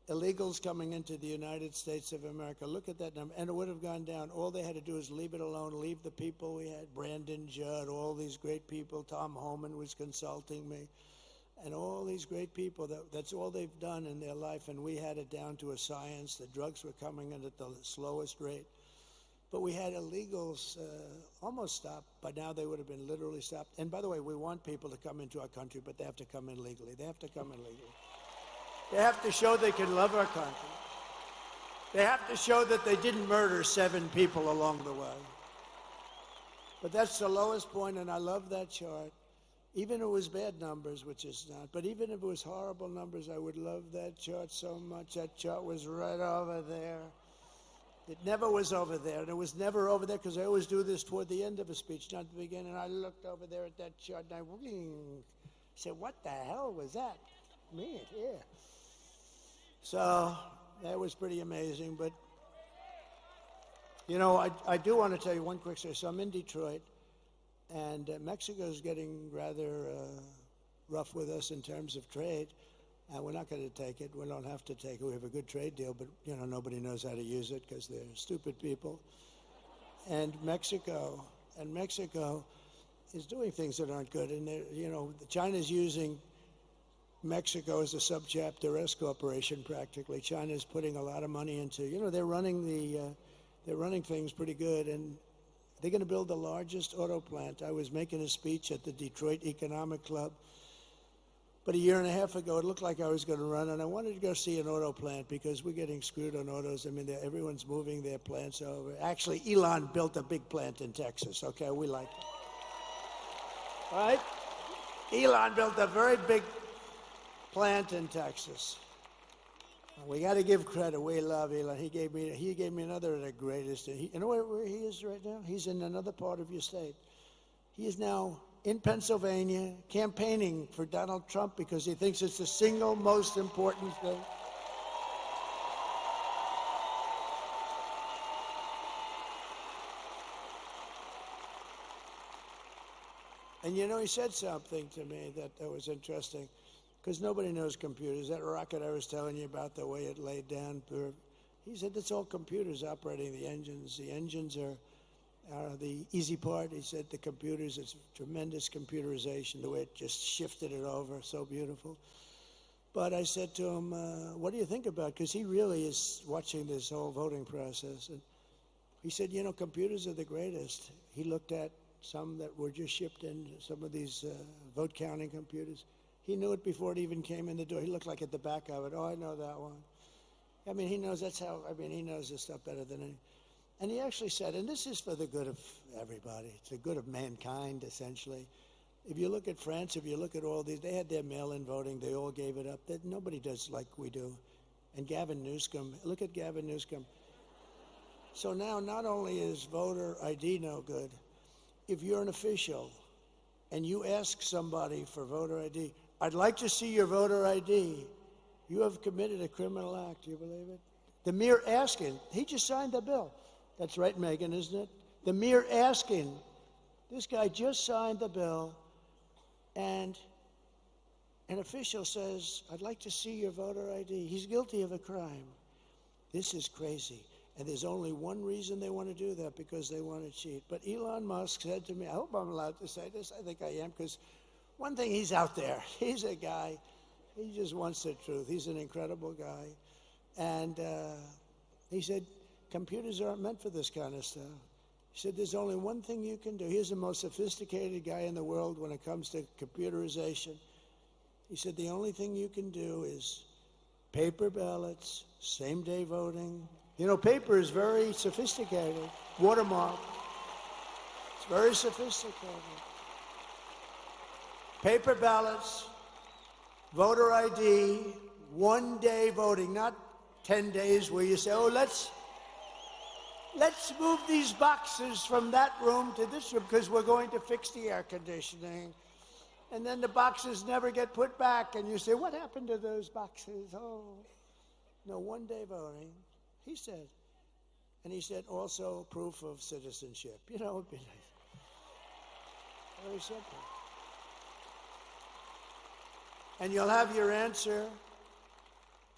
illegals coming into the United States of America. Look at that number. And it would have gone down. All they had to do is leave it alone, leave the people we had, Brandon Judd, all these great people. Tom Homan was consulting me. And all these great people, that's all they've done in their life, and we had it down to a science. The drugs were coming in at the slowest rate. But we had illegals almost stopped. By now they would have been literally stopped. And by the way, we want people to come into our country, but they have to come in legally. They have to come in legally. They have to show they can love our country. They have to show that they didn't murder 7 people along the way. But that's the lowest point, and I love that chart. Even if it was bad numbers, which is not, but even if it was horrible numbers, I would love that chart so much. That chart was right over there. It never was over there, and it was never over there because I always do this toward the end of a speech, not the beginning. And I looked over there at that chart, and I said, what the hell was that? Man, yeah. So that was pretty amazing. But, you know, I do want to tell you one quick story. So I'm in Detroit. And Mexico's getting rather rough with us in terms of trade, and we're not going to take it. We don't have to take it. We have a good trade deal, but you know nobody knows how to use it because they're stupid people. And Mexico is doing things that aren't good. And you know, China's using Mexico as a subchapter S corporation practically. China's putting a lot of money into. You know, they're running things pretty good, and they're going to build the largest auto plant. I was making a speech at the Detroit Economic Club. But a year and a half ago, it looked like I was going to run, and I wanted to go see an auto plant because we're getting screwed on autos. I mean, everyone's moving their plants over. Actually, Elon built a big plant in Texas, okay? We like it. All right? Elon built a very big plant in Texas. We got to give credit. We love Elon. He gave me another of the greatest. You know where he is right now? He's in another part of your state. He is now in Pennsylvania campaigning for Donald Trump because he thinks it's the single most important thing. And you know, he said something to me that was interesting. Because nobody knows computers. That rocket I was telling you about, the way it laid down, he said it's all computers operating the engines. The engines are The easy part, he said, the computers, it's tremendous computerization, the way it just shifted it over, so beautiful. But I said to him, what do you think about it? Because he really is watching this whole voting process. And he said, you know, computers are the greatest. He looked at some that were just shipped in, some of these vote counting computers. He knew it before it even came in the door. He looked like at the back of it. Oh, I know that one. I mean, he knows he knows this stuff better than any. And he actually said, and this is for the good of everybody. It's the good of mankind, essentially. If you look at France, if you look at all these, they had their mail-in voting. They all gave it up. Nobody does like we do. And Gavin Newsom, look at Gavin Newsom. So now not only is voter ID no good, if you're an official and you ask somebody for voter ID, I'd like to see your voter ID, you have committed a criminal act. Do you believe it? The mere asking, he just signed the bill. That's right, Megan, isn't it? The mere asking, this guy just signed the bill, and an official says, I'd like to see your voter ID. He's guilty of a crime. This is crazy. And there's only one reason they want to do that, because they want to cheat. But Elon Musk said to me, I hope I'm allowed to say this. I think I am, because one thing, he's out there. He's a guy, he just wants the truth. He's an incredible guy. And he said, computers aren't meant for this kind of stuff. He said, there's only one thing you can do. He's the most sophisticated guy in the world when it comes to computerization. He said, the only thing you can do is paper ballots, same-day voting. You know, paper is very sophisticated. Watermark. It's very sophisticated. Paper ballots, voter ID, one-day voting, not 10 days where you say, oh, let's move these boxes from that room to this room because we're going to fix the air conditioning. And then the boxes never get put back, and you say, what happened to those boxes? Oh, no, one-day voting, he said. And he said also proof of citizenship. You know, it'd be nice. Very simple. And you'll have your answer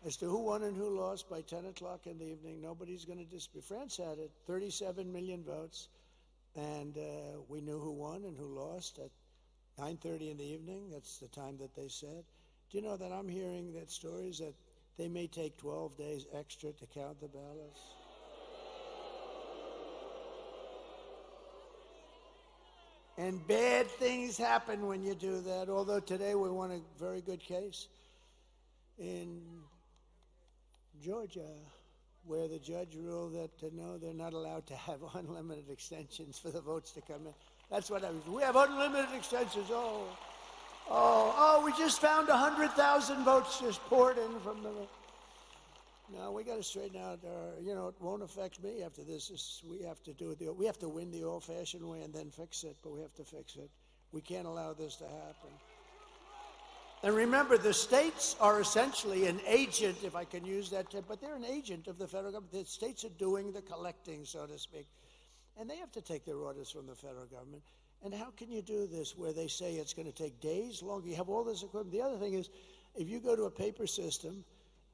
as to who won and who lost by 10 o'clock in the evening. Nobody's going to dispute. France had it, 37 million votes, and we knew who won and who lost at 9:30 in the evening. That's the time that they said. Do you know that I'm hearing that stories that they may take 12 days extra to count the ballots? And bad things happen when you do that, although today we won a very good case in Georgia, where the judge ruled that, no, they're not allowed to have unlimited extensions for the votes to come in. That's what I was. We have unlimited extensions. We just found 100,000 votes just poured in from the. No, we got to straighten out our. You know, it won't affect me after this. We have to do it. We have to win the old-fashioned way and then fix it. But we have to fix it. We can't allow this to happen. And remember, the states are essentially an agent, if I can use that term, but they're an agent of the federal government. The states are doing the collecting, so to speak. And they have to take their orders from the federal government. And how can you do this where they say it's going to take days longer? You have all this equipment. The other thing is, if you go to a paper system,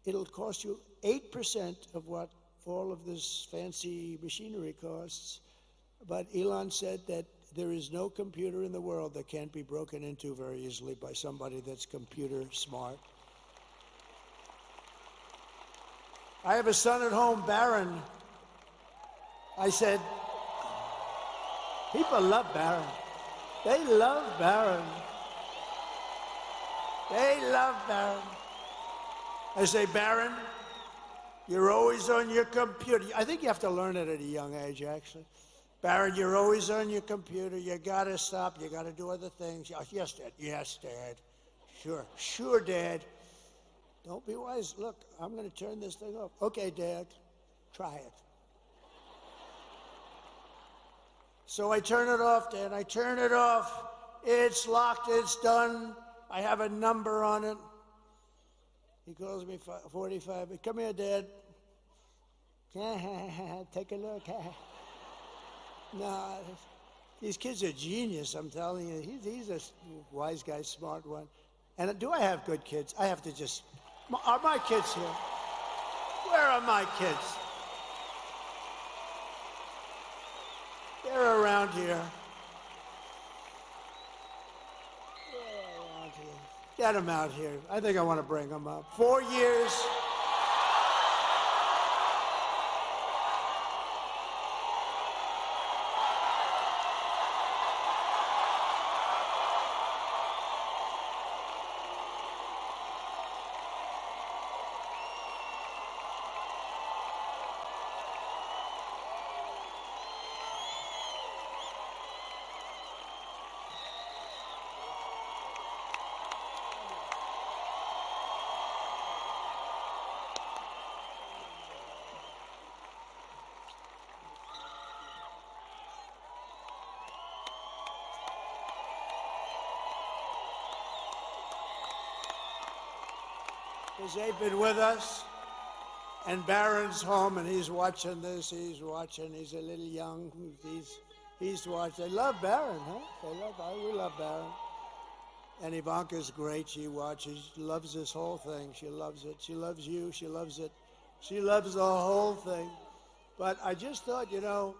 it'll cost you 8% of what all of this fancy machinery costs. But Elon said that there is no computer in the world that can't be broken into very easily by somebody that's computer smart. I have a son at home, Barron. I said, people love Barron. They love Barron. They love Barron. I say, Barron, you're always on your computer. I think you have to learn it at a young age, actually. Barron, you're always on your computer. You got to stop. You got to do other things. Yes, Dad. Yes, Dad. Sure. Sure, Dad. Don't be wise. Look, I'm going to turn this thing off. Okay, Dad. Try it. So I turn it off, Dad. I turn it off. It's locked. It's done. I have a number on it. He calls me 45. Come here, Dad. Take a look. No, these kids are genius, I'm telling you. He's a wise guy, smart one. And do I have good kids? I have to just... Are my kids here? Where are my kids? They're around here. Get them out here. I think I want to bring them up. 4 years. Because they've been with us, and Barron's home, and he's watching this. He's watching. He's a little young. He's watching. They love Barron, huh? We love Barron. And Ivanka's great. She watches. She loves this whole thing. She loves it. She loves you. She loves it. She loves the whole thing. But I just thought, you know,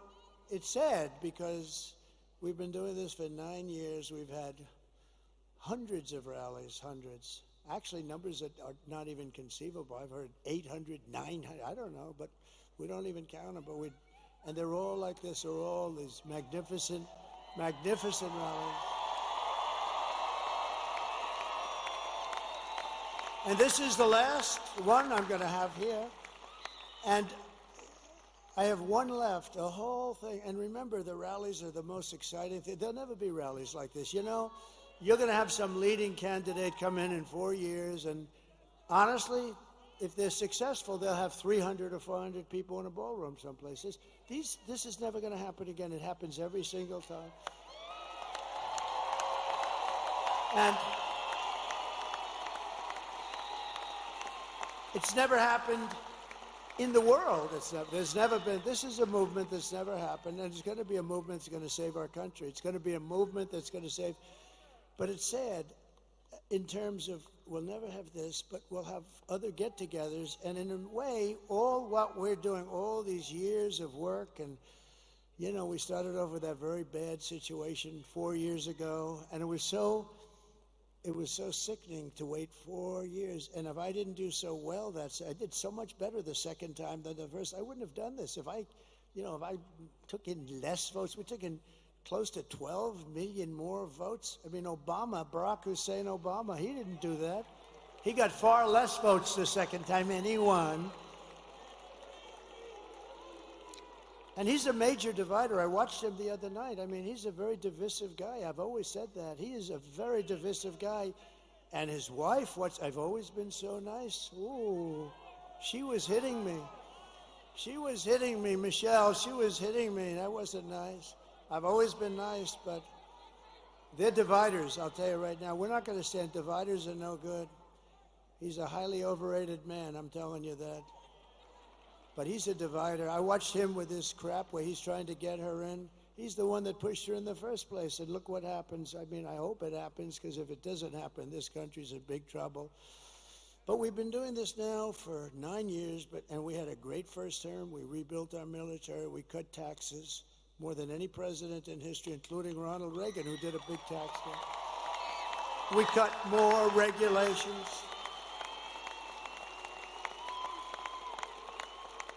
it's sad because we've been doing this for 9 years. We've had hundreds of rallies, hundreds. Actually, numbers that are not even conceivable. I've heard 800, 900, I don't know, but we don't even count them. And they're all like this. They're all these magnificent, magnificent rallies. And this is the last one I'm going to have here. And I have one left, a whole thing. And remember, the rallies are the most exciting thing. There'll never be rallies like this. You know, you're going to have some leading candidate come in 4 years, and honestly, if they're successful, they'll have 300 or 400 people in a ballroom someplace. This is never going to happen again. It happens every single time. And it's never happened in the world. There's never been. This is a movement that's never happened, and it's going to be a movement that's going to save our country. It's going to be a movement that's going to save. But it's sad in terms of we'll never have this, but we'll have other get-togethers. And in a way, all what we're doing, all these years of work, and, you know, we started off with that very bad situation 4 years ago, and it was so sickening to wait 4 years. And if I didn't do so well, I did so much better the second time than the first. I wouldn't have done this if I took in less votes. We took in close to 12 million more votes. I mean, Barack Hussein Obama, he didn't do that. He got far less votes the second time, and he won. And he's a major divider. I watched him the other night. I mean, he's a very divisive guy. I've always said that. He is a very divisive guy. And his wife, I've always been so nice. Ooh, she was hitting me. She was hitting me, Michelle. She was hitting me. That wasn't nice. I've always been nice, but they're dividers, I'll tell you right now. We're not going to stand. Dividers are no good. He's a highly overrated man, I'm telling you that. But he's a divider. I watched him with this crap where he's trying to get her in. He's the one that pushed her in the first place, and look what happens. I mean, I hope it happens, because if it doesn't happen, this country's in big trouble. But we've been doing this now for 9 years, and we had a great first term. We rebuilt our military. We cut taxes. More than any president in history, including Ronald Reagan, who did a big tax cut. We cut more regulations.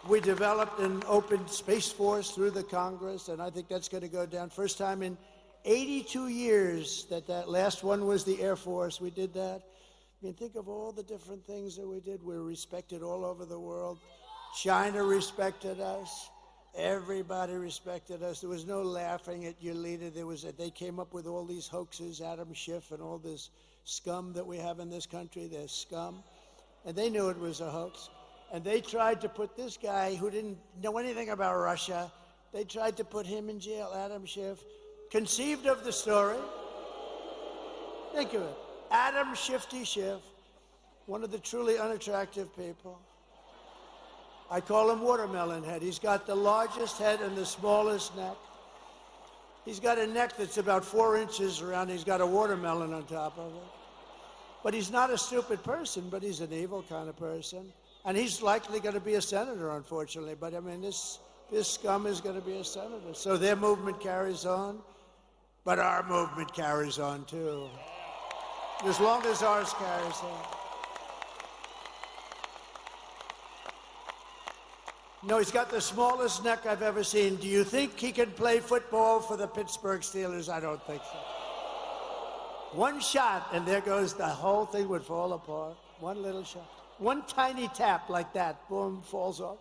We developed an open space force through the Congress, and I think that's going to go down. First time in 82 years that last one was the Air Force. We did that. I mean, think of all the different things that we did. We were respected all over the world. China respected us. Everybody respected us. There was no laughing at your leader. They came up with all these hoaxes, Adam Schiff and all this scum that we have in this country. They're scum. And they knew it was a hoax. And they tried to put this guy who didn't know anything about Russia, they tried to put him in jail, Adam Schiff, conceived of the story. Think of it. Adam Shifty Schiff, one of the truly unattractive people. I call him Watermelon Head. He's got the largest head and the smallest neck. He's got a neck that's about 4 inches around. He's got a watermelon on top of it. But he's not a stupid person, but he's an evil kind of person. And he's likely going to be a senator, unfortunately. But I mean, this scum is going to be a senator. So their movement carries on, but our movement carries on too. As long as ours carries on. No, he's got the smallest neck I've ever seen. Do you think he can play football for the Pittsburgh Steelers? I don't think so. One shot, and there goes the whole thing would fall apart. One little shot. One tiny tap like that, boom, falls off.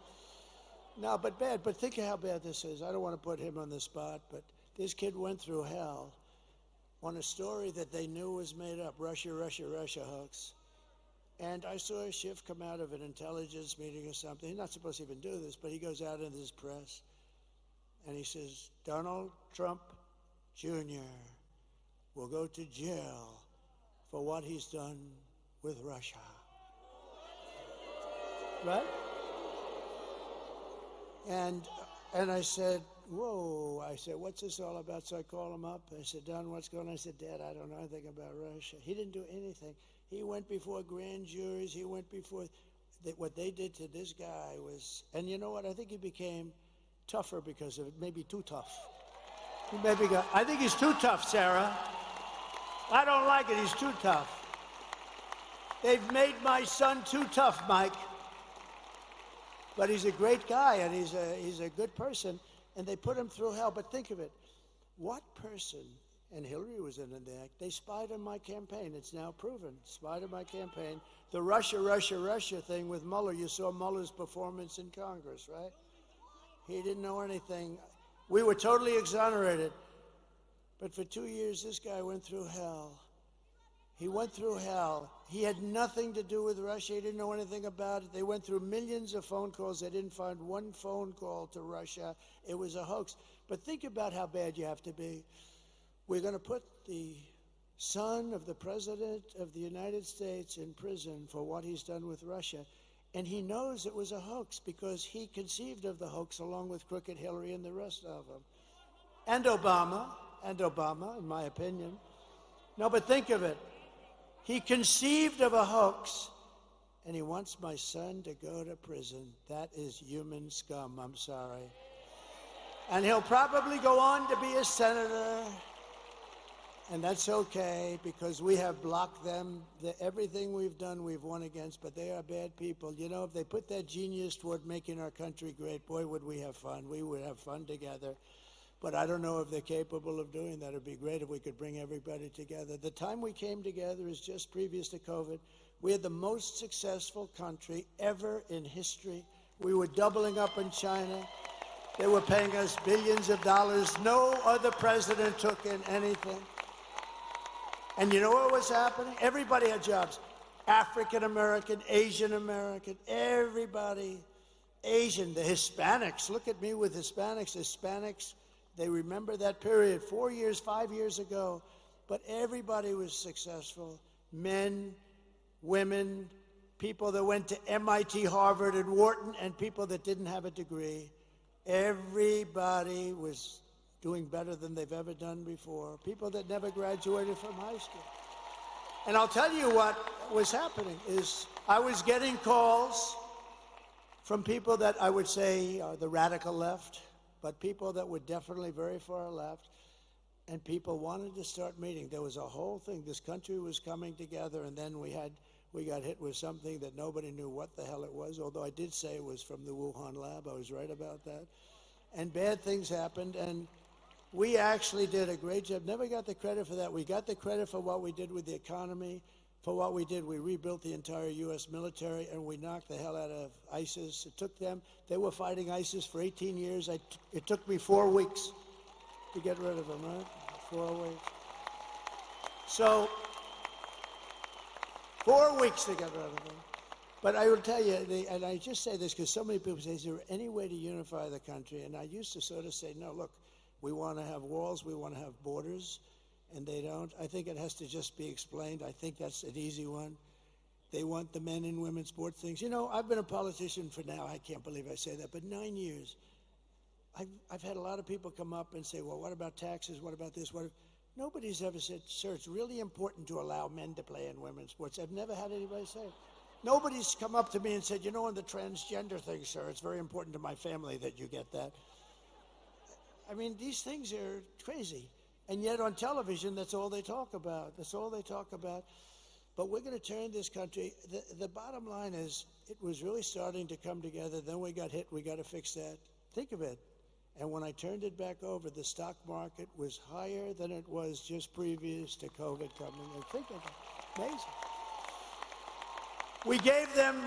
No, but bad. But think of how bad this is. I don't want to put him on the spot, but this kid went through hell on a story that they knew was made up. Russia, Russia, Russia hoax. And I saw a Schiff come out of an intelligence meeting or something. He's not supposed to even do this, but he goes out into his press and he says, Donald Trump Jr. will go to jail for what he's done with Russia. Right? And I said, whoa. I said, what's this all about? So I called him up. I said, Don, what's going on? I said, Dad, I don't know anything about Russia. He didn't do anything. He went before grand juries. He went before what they did to this guy was, and you know what? I think he became tougher because of it. Maybe too tough. He maybe got, I think he's too tough, Sarah. I don't like it. He's too tough. They've made my son too tough, Mike. But he's a great guy, and he's a good person, and they put him through hell. But think of it. What person, and Hillary was in the act, they spied on my campaign. It's now proven. Spied on my campaign. The Russia, Russia, Russia thing with Mueller. You saw Mueller's performance in Congress, right? He didn't know anything. We were totally exonerated. But for 2 years, this guy went through hell. He went through hell. He had nothing to do with Russia. He didn't know anything about it. They went through millions of phone calls. They didn't find one phone call to Russia. It was a hoax. But think about how bad you have to be. We're going to put the son of the President of the United States in prison for what he's done with Russia. And he knows it was a hoax because he conceived of the hoax along with Crooked Hillary and the rest of them. And Obama, in my opinion. No, but think of it. He conceived of a hoax, and he wants my son to go to prison. That is human scum, I'm sorry. And he'll probably go on to be a senator, and that's okay, because we have blocked them. Everything we've done, we've won against, but they are bad people. You know, if they put that genius toward making our country great, boy, would we have fun. We would have fun together. But I don't know if they're capable of doing that. It'd be great if we could bring everybody together. The time we came together is just previous to COVID. We had the most successful country ever in history. We were doubling up in China. They were paying us billions of dollars. No other president took in anything. And you know what was happening? Everybody had jobs. African American, Asian American, everybody. Asian, the Hispanics. Look at me with Hispanics. Hispanics, they remember that period 4 years, 5 years ago. But everybody was successful. Men, women, people that went to MIT, Harvard, and Wharton, and people that didn't have a degree. Everybody was doing better than they've ever done before. People that never graduated from high school. And I'll tell you what was happening is I was getting calls from people that I would say are the radical left, but people that were definitely very far left, and people wanted to start meeting. There was a whole thing. This country was coming together, and then we got hit with something that nobody knew what the hell it was, although I did say it was from the Wuhan lab. I was right about that. And bad things happened, and we actually did a great job. Never got the credit for that. We got the credit for what we did with the economy. For what we did, we rebuilt the entire U.S. military, and we knocked the hell out of ISIS. It took them, they were fighting ISIS for 18 years. It took me 4 weeks to get rid of them, right? 4 weeks. So, 4 weeks to get rid of them. But I will tell you, and I just say this because so many people say, is there any way to unify the country? And I used to sort of say, no, look, we want to have walls, we want to have borders. And they don't. I think it has to just be explained. I think that's an easy one. They want the men and women sports things. You know, I've been a politician for now, I can't believe I say that, but 9 years. I've had a lot of people come up and say, well, what about taxes? What about this? Nobody's ever said, sir, it's really important to allow men to play in women's sports. I've never had anybody say it. Nobody's come up to me and said, you know, on the transgender thing, sir, it's very important to my family that you get that. I mean, these things are crazy. And yet on television, that's all they talk about. That's all they talk about. But we're going to turn this country. The bottom line is, it was really starting to come together. Then we got hit. We got to fix that. Think of it. And when I turned it back over, the stock market was higher than it was just previous to COVID coming. And think of it. Amazing.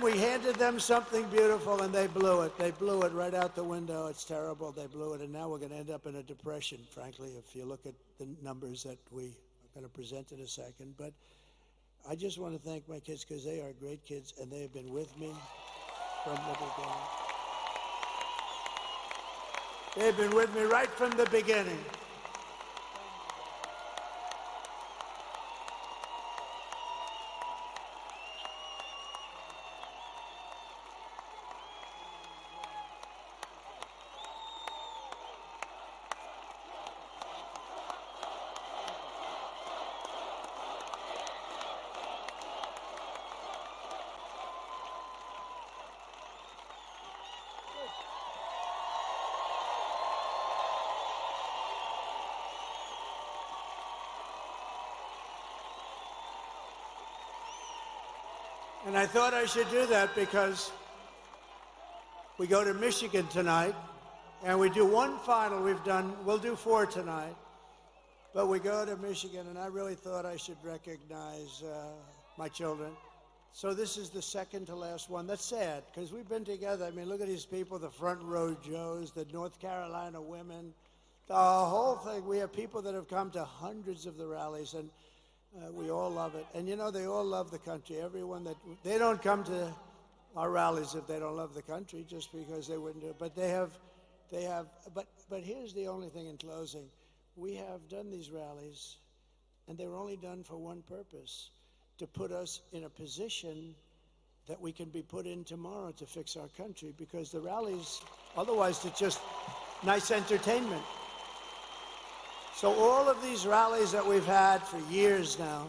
We handed them something beautiful, and they blew it. They blew it right out the window. It's terrible. They blew it, and now we're going to end up in a depression, frankly, if you look at the numbers that we are going to present in a second. But I just want to thank my kids, because they are great kids, and they have been with me from the beginning. They've been with me right from the beginning. And I thought I should do that because we go to Michigan tonight, and we do one final. We'll do 4 tonight, but we go to Michigan, and I really thought I should recognize my children. So this is the second to last one. That's sad, because we've been together. I mean, look at these people, the front row Joes, the North Carolina women, the whole thing. We have people that have come to hundreds of the rallies, and we all love it. And, you know, they all love the country. Everyone they don't come to our rallies if they don't love the country, just because they wouldn't do it. But but here's the only thing in closing. We have done these rallies, and they were only done for one purpose: to put us in a position that we can be put in tomorrow to fix our country, because the rallies, otherwise it's just nice entertainment. So all of these rallies that we've had for years now,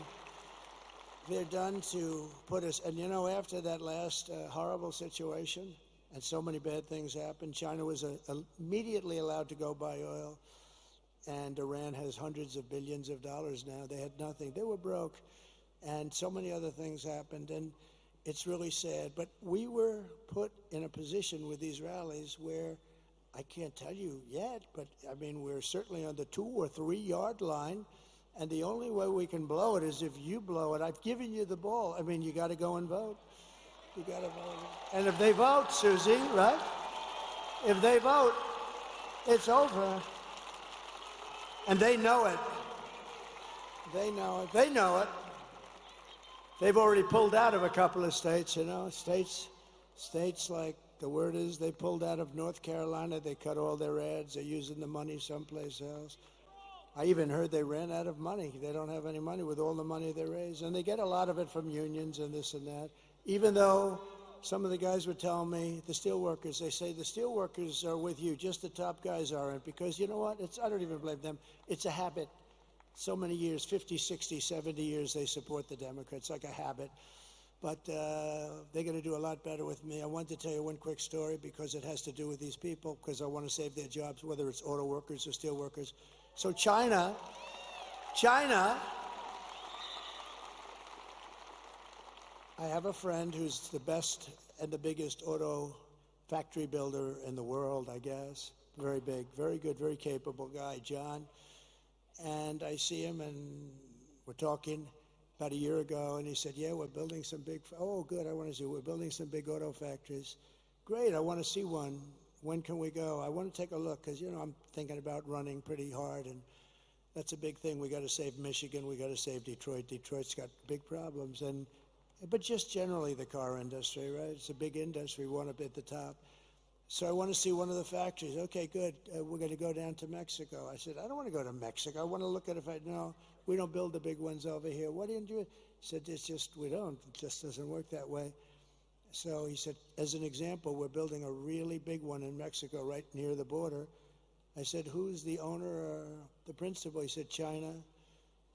they're done to put us, and you know, after that last horrible situation, and so many bad things happened, China was immediately allowed to go buy oil, and Iran has hundreds of billions of dollars now. They had nothing. They were broke, and so many other things happened, and it's really sad. But we were put in a position with these rallies where, I can't tell you yet, but I mean, we're certainly on the 2 or 3 yard line, and the only way we can blow it is if you blow it. I've given you the ball. I mean, you got to go and vote. You got to vote. And if they vote, Susie, right? If they vote, it's over. And they know it. They know it. They know it. They've already pulled out of a couple of states, you know, states like, the word is they pulled out of North Carolina. They cut all their ads. They're using the money someplace else. I even heard they ran out of money. They don't have any money with all the money they raise. And they get a lot of it from unions and this and that. Even though some of the guys were telling me, the steelworkers, they say the steelworkers are with you, just the top guys aren't. Because you know what? I don't even blame them. It's a habit. So many years, 50, 60, 70 years, they support the Democrats, like a habit. But they're going to do a lot better with me. I want to tell you one quick story because it has to do with these people, because I want to save their jobs, whether it's auto workers or steel workers. So China, I have a friend who's the best and the biggest auto factory builder in the world, I guess. Very big, very good, very capable guy, John. And I see him, and we're talking about a year ago, and he said, yeah, we're building some big, oh, good, I want to see, we're building some big auto factories. Great, I want to see one. When can we go? I want to take a look, because, you know, I'm thinking about running pretty hard, and that's a big thing. We got to save Michigan. We got to save Detroit. Detroit's got big problems. But just generally the car industry, right? It's a big industry. We want to be at the top. So I want to see one of the factories. Okay, good. We're going to go down to Mexico. I said, I don't want to go to Mexico. I want to look at no, we don't build the big ones over here. What do you do? He said, it's just, we don't. It just doesn't work that way. So he said, as an example, we're building a really big one in Mexico right near the border. I said, who's the owner or the principal? He said, China.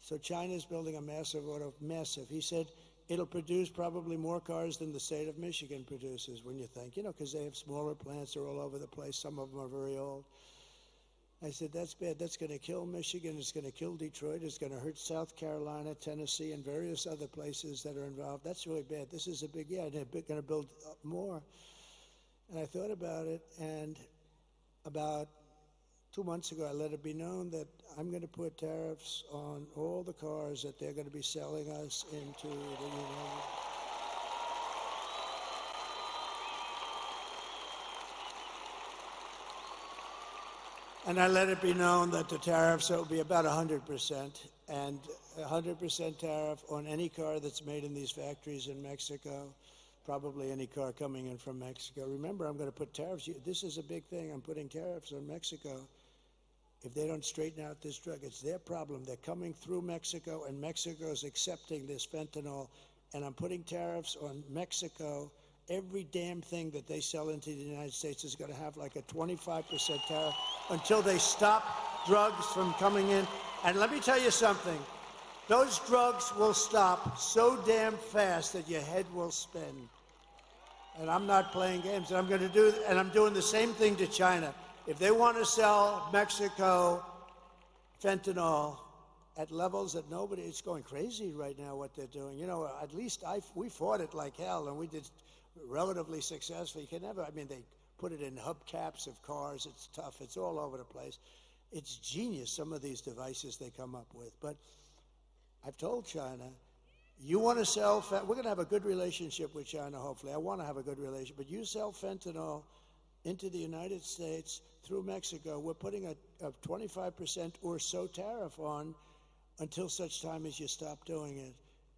So China's building a massive auto, massive. He said, it'll produce probably more cars than the state of Michigan produces, when you think, because they have smaller plants. They're all over the place. Some of them are very old. I said, that's bad. That's going to kill Michigan. It's going to kill Detroit. It's going to hurt South Carolina, Tennessee, and various other places that are involved. That's really bad. This is a big, they're going to build up more. And I thought about it, and about 2 months ago, I let it be known that I'm going to put tariffs on all the cars that they're going to be selling us into the United States. And I let it be known that the tariffs will be about 100%, and 100% tariff on any car that's made in these factories in Mexico, probably any car coming in from Mexico. Remember, I'm going to put tariffs. This is a big thing. I'm putting tariffs on Mexico. If they don't straighten out this drug, it's their problem. They're coming through Mexico, and Mexico's accepting this fentanyl, and I'm putting tariffs on Mexico. Every damn thing that they sell into the United States is going to have like a 25% tariff until they stop drugs from coming in. And let me tell you something. Those drugs will stop so damn fast that your head will spin. And I'm not playing games. And I'm doing the same thing to China. If they want to sell Mexico fentanyl at levels that it's going crazy right now what they're doing. At least we fought it like hell, and we did relatively successful. You can never, they put it in hubcaps of cars. It's tough. It's all over the place. It's genius, some of these devices they come up with. But I've told China, you want to sell, we're going to have a good relationship with China, hopefully. I want to have a good relationship. But you sell fentanyl into the United States through Mexico, we're putting a 25% or so tariff on until such time as you stop doing it.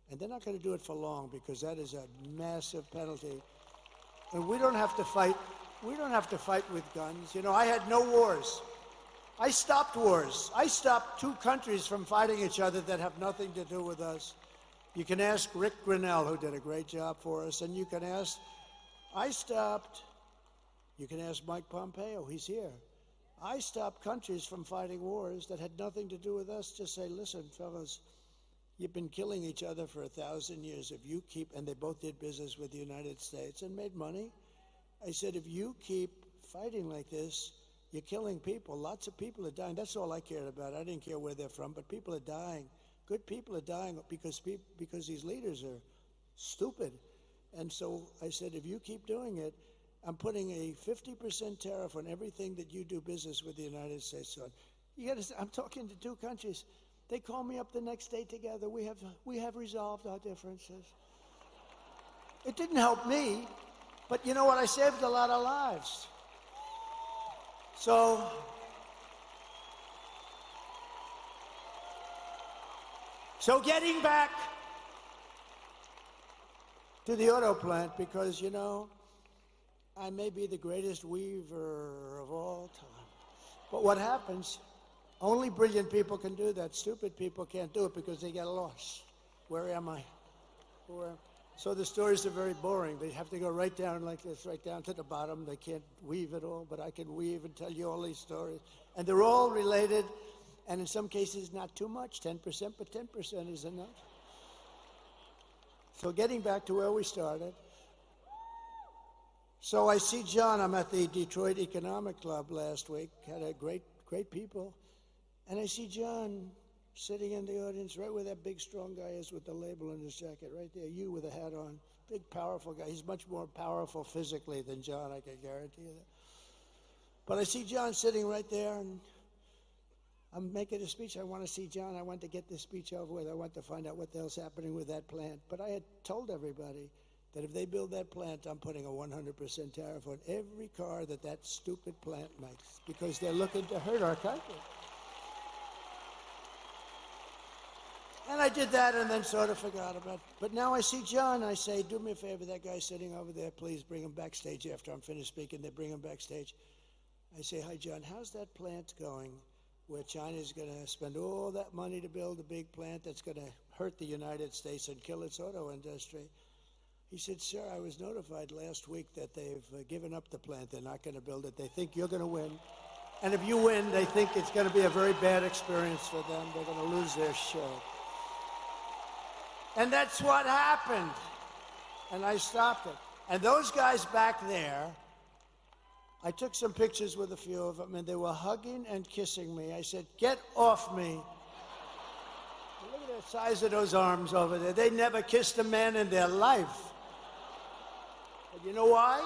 And they're not going to do it for long, because that is a massive penalty. And we don't have to fight. We don't have to fight with guns. I had no wars. I stopped wars. I stopped two countries from fighting each other that have nothing to do with us. You can ask Rick Grinnell, who did a great job for us, and you can ask, you can ask Mike Pompeo, he's here. I stopped countries from fighting wars that had nothing to do with us. Just say, listen, fellas, you've been killing each other for 1,000 years. If you keep, and they both did business with the United States and made money. I said, if you keep fighting like this, you're killing people. Lots of people are dying. That's all I cared about. I didn't care where they're from, but people are dying. Good people are dying because these leaders are stupid. And so I said, if you keep doing it, I'm putting a 50% tariff on everything that you do business with the United States on. I'm talking to two countries. They call me up the next day together. We have resolved our differences. It didn't help me, but you know what? I saved a lot of lives. So getting back to the auto plant, because, I may be the greatest weaver of all time. But what happens, only brilliant people can do that. Stupid people can't do it because they get lost. Where am I? So the stories are very boring. They have to go right down like this, right down to the bottom. They can't weave it all, but I can weave and tell you all these stories. And they're all related, and in some cases not too much, 10%, but 10% is enough. So getting back to where we started. So I see John. I'm at the Detroit Economic Club last week. Had a great people. And I see John sitting in the audience right where that big, strong guy is with the label in his jacket, right there. You with a hat on. Big, powerful guy. He's much more powerful physically than John, I can guarantee you that. But I see John sitting right there, and I'm making a speech. I want to see John. I want to get this speech over with. I want to find out what the hell's happening with that plant. But I had told everybody that if they build that plant, I'm putting a 100% tariff on every car that stupid plant makes, because they're looking to hurt our country. And I did that and then sort of forgot about it. But now I see John. I say, do me a favor, that guy sitting over there, please bring him backstage after I'm finished speaking. They bring him backstage. I say, hi, John, how's that plant going where China's going to spend all that money to build a big plant that's going to hurt the United States and kill its auto industry? He said, sir, I was notified last week that they've given up the plant. They're not going to build it. They think you're going to win. And if you win, they think it's going to be a very bad experience for them. They're going to lose their show. And that's what happened. And I stopped it. And those guys back there, I took some pictures with a few of them, and they were hugging and kissing me. I said, get off me. Look at the size of those arms over there. They never kissed a man in their life. But you know why?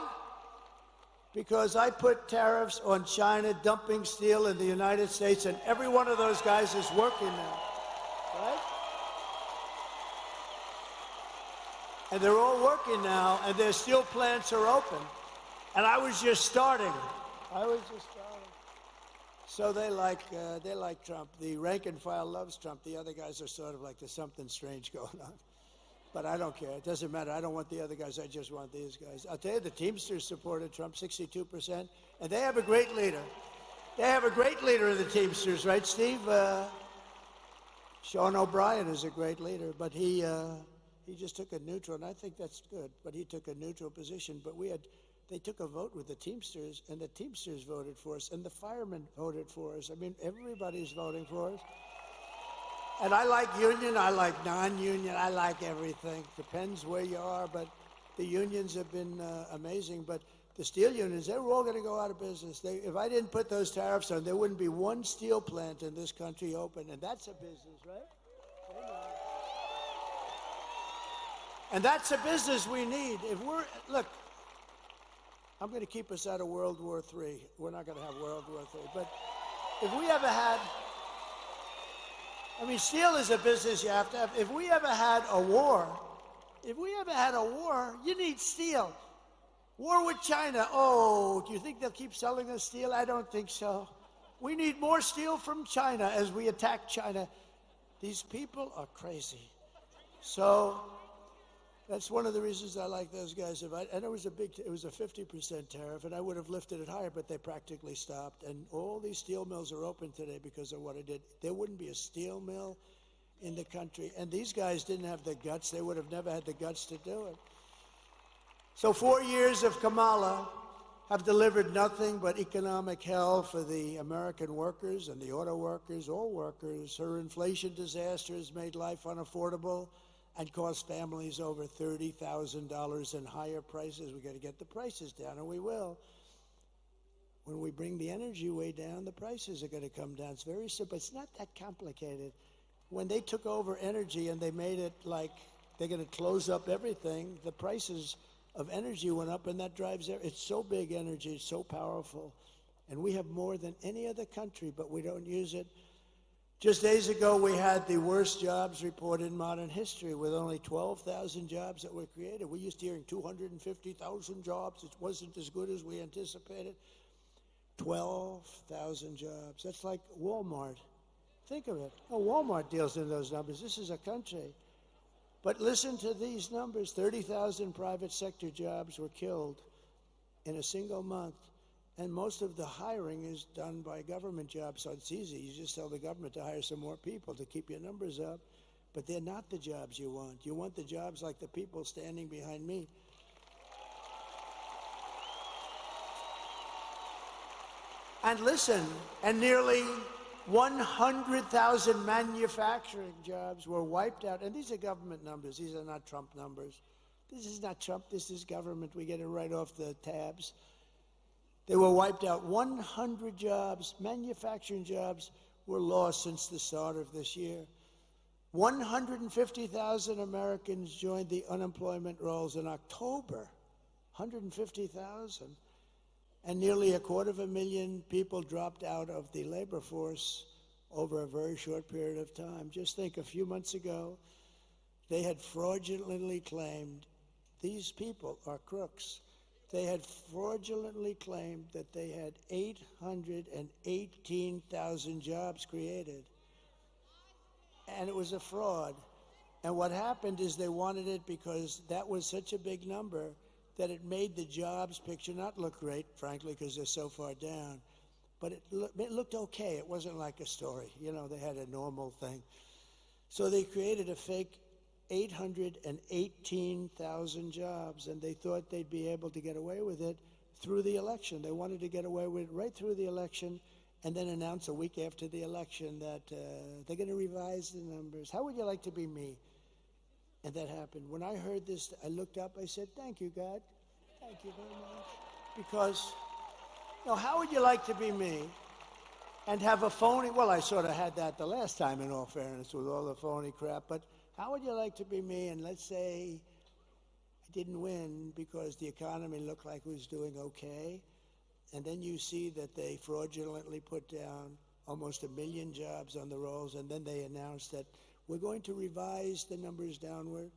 Because I put tariffs on China dumping steel in the United States, and every one of those guys is working now, right? And they're all working now, and their steel plants are open. And I was just starting. So they like Trump. The rank and file loves Trump. The other guys are sort of like there's something strange going on. But I don't care. It doesn't matter. I don't want the other guys. I just want these guys. I'll tell you, the Teamsters supported Trump, 62%. And they have a great leader. They have a great leader in the Teamsters, right, Steve? Sean O'Brien is a great leader, but he just took a neutral, and I think that's good. But he took a neutral position. But they took a vote with the Teamsters, and the Teamsters voted for us, and the firemen voted for us. I mean, everybody's voting for us. And I like union, I like non-union, I like everything. Depends where you are, but the unions have been amazing. But the steel unions, they were all going to go out of business. If I didn't put those tariffs on, there wouldn't be one steel plant in this country open, and that's a business, right? And that's a business we need. Look, I'm going to keep us out of World War III. We're not going to have World War III. But if we ever had, steel is a business you have to have. If we ever had a war, you need steel. War with China. Oh, do you think they'll keep selling us steel? I don't think so. We need more steel from China as we attack China. These people are crazy. So that's one of the reasons I like those guys. And it was a 50% tariff, and I would have lifted it higher, but they practically stopped. And all these steel mills are open today because of what I did. There wouldn't be a steel mill in the country. And these guys didn't have the guts. They would have never had the guts to do it. So 4 years of Kamala have delivered nothing but economic hell for the American workers and the auto workers, all workers. Her inflation disaster has made life unaffordable and cost families over $30,000 in higher prices. We've got to get the prices down, and we will. When we bring the energy way down, the prices are going to come down. It's very simple. It's not that complicated. When they took over energy and they made it like they're going to close up everything, the prices of energy went up, and that drives it. It's so big, energy, it's so powerful. And we have more than any other country, but we don't use it. Just days ago, we had the worst jobs report in modern history with only 12,000 jobs that were created. We used to hearing 250,000 jobs. It wasn't as good as we anticipated. 12,000 jobs. That's like Walmart. Think of it. Oh, Walmart deals in those numbers. This is a country. But listen to these numbers. 30,000 private sector jobs were killed in a single month. And most of the hiring is done by government jobs, so it's easy. You just tell the government to hire some more people to keep your numbers up. But they're not the jobs you want. You want the jobs like the people standing behind me. And listen, and nearly 100,000 manufacturing jobs were wiped out. And these are government numbers. These are not Trump numbers. This is not Trump. This is government. We get it right off the tabs. They were wiped out. 100 jobs, manufacturing jobs, were lost since the start of this year. 150,000 Americans joined the unemployment rolls in October. 150,000. And nearly 250,000 people dropped out of the labor force over a very short period of time. Just think, a few months ago, they had fraudulently claimed, these people are crooks, they had fraudulently claimed that they had 818,000 jobs created. And it was a fraud. And what happened is they wanted it because that was such a big number that it made the jobs picture not look great, frankly, because they're so far down. But it looked okay. It wasn't like a story. You know, they had a normal thing. So they created a fake 818,000 jobs, and they thought they'd be able to get away with it through the election. They wanted to get away with it right through the election and then announce a week after the election that they're going to revise the numbers. How would you like to be me? And that happened. When I heard this, I looked up, I said, thank you, God. Thank you very much. Because, how would you like to be me and have a phony, well, I sort of had that the last time, in all fairness, with all the phony crap, but how would you like to be me and let's say I didn't win because the economy looked like it was doing okay, and then you see that they fraudulently put down almost 1 million jobs on the rolls, and then they announced that we're going to revise the numbers downward.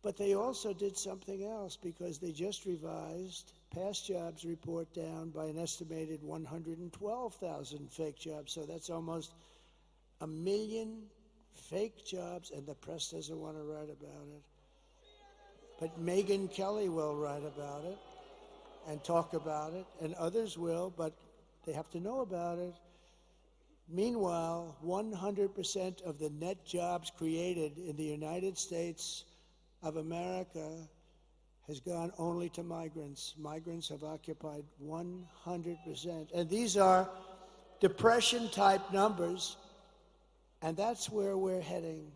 But they also did something else, because they just revised past jobs report down by an estimated 112,000 fake jobs. So that's almost 1 million fake jobs, and the press doesn't want to write about it. But Megyn Kelly will write about it and talk about it, and others will, but they have to know about it. Meanwhile, 100% of the net jobs created in the United States of America has gone only to migrants. Migrants have occupied 100%. And these are depression-type numbers, and that's where we're heading.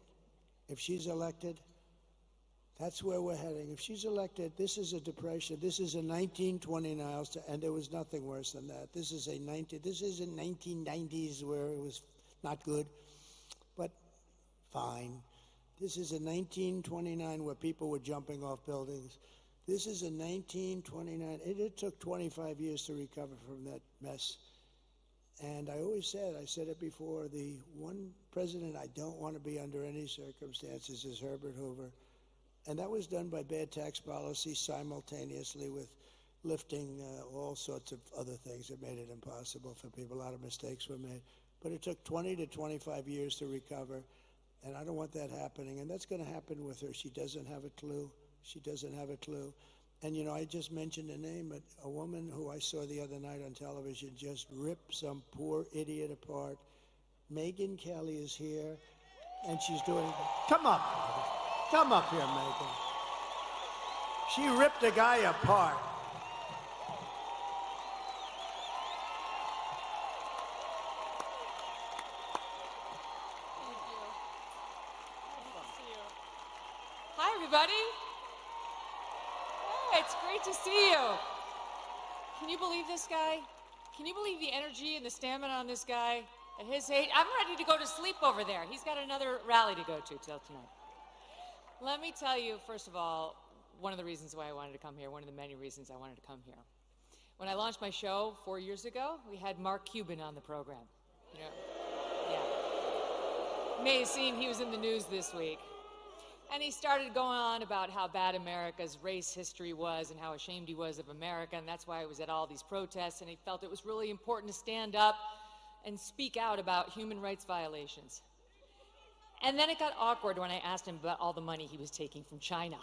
If she's elected, that's where we're heading. If she's elected, this is a depression. This is a 1929, and there was nothing worse than that. This is in 1990s where it was not good, but fine. This is a 1929 where people were jumping off buildings. This is a 1929. It took 25 years to recover from that mess. And I always said, I said it before, the one president I don't want to be under any circumstances is Herbert Hoover. And that was done by bad tax policy simultaneously with lifting all sorts of other things that made it impossible for people. A lot of mistakes were made. But it took 20 to 25 years to recover, and I don't want that happening. And that's going to happen with her. She doesn't have a clue. She doesn't have a clue. And, I just mentioned a name, but a woman who I saw the other night on television just ripped some poor idiot apart. Megyn Kelly is here, and she's doing, come up. Come up here, Megyn. She ripped a guy apart. Thank you. Nice to see you. Hi, everybody. Hey, it's great to see you. Can you believe this guy? Can you believe the energy and the stamina on this guy at his age? I'm ready to go to sleep over there. He's got another rally to go to till tonight. Let me tell you, first of all, one of the reasons why I wanted to come here, one of the many reasons I wanted to come here. When I launched my show 4 years ago, we had Mark Cuban on the program. Yeah. May have seen he was in the news this week. And he started going on about how bad America's race history was and how ashamed he was of America, and that's why he was at all these protests, and he felt it was really important to stand up and speak out about human rights violations. And then it got awkward when I asked him about all the money he was taking from China.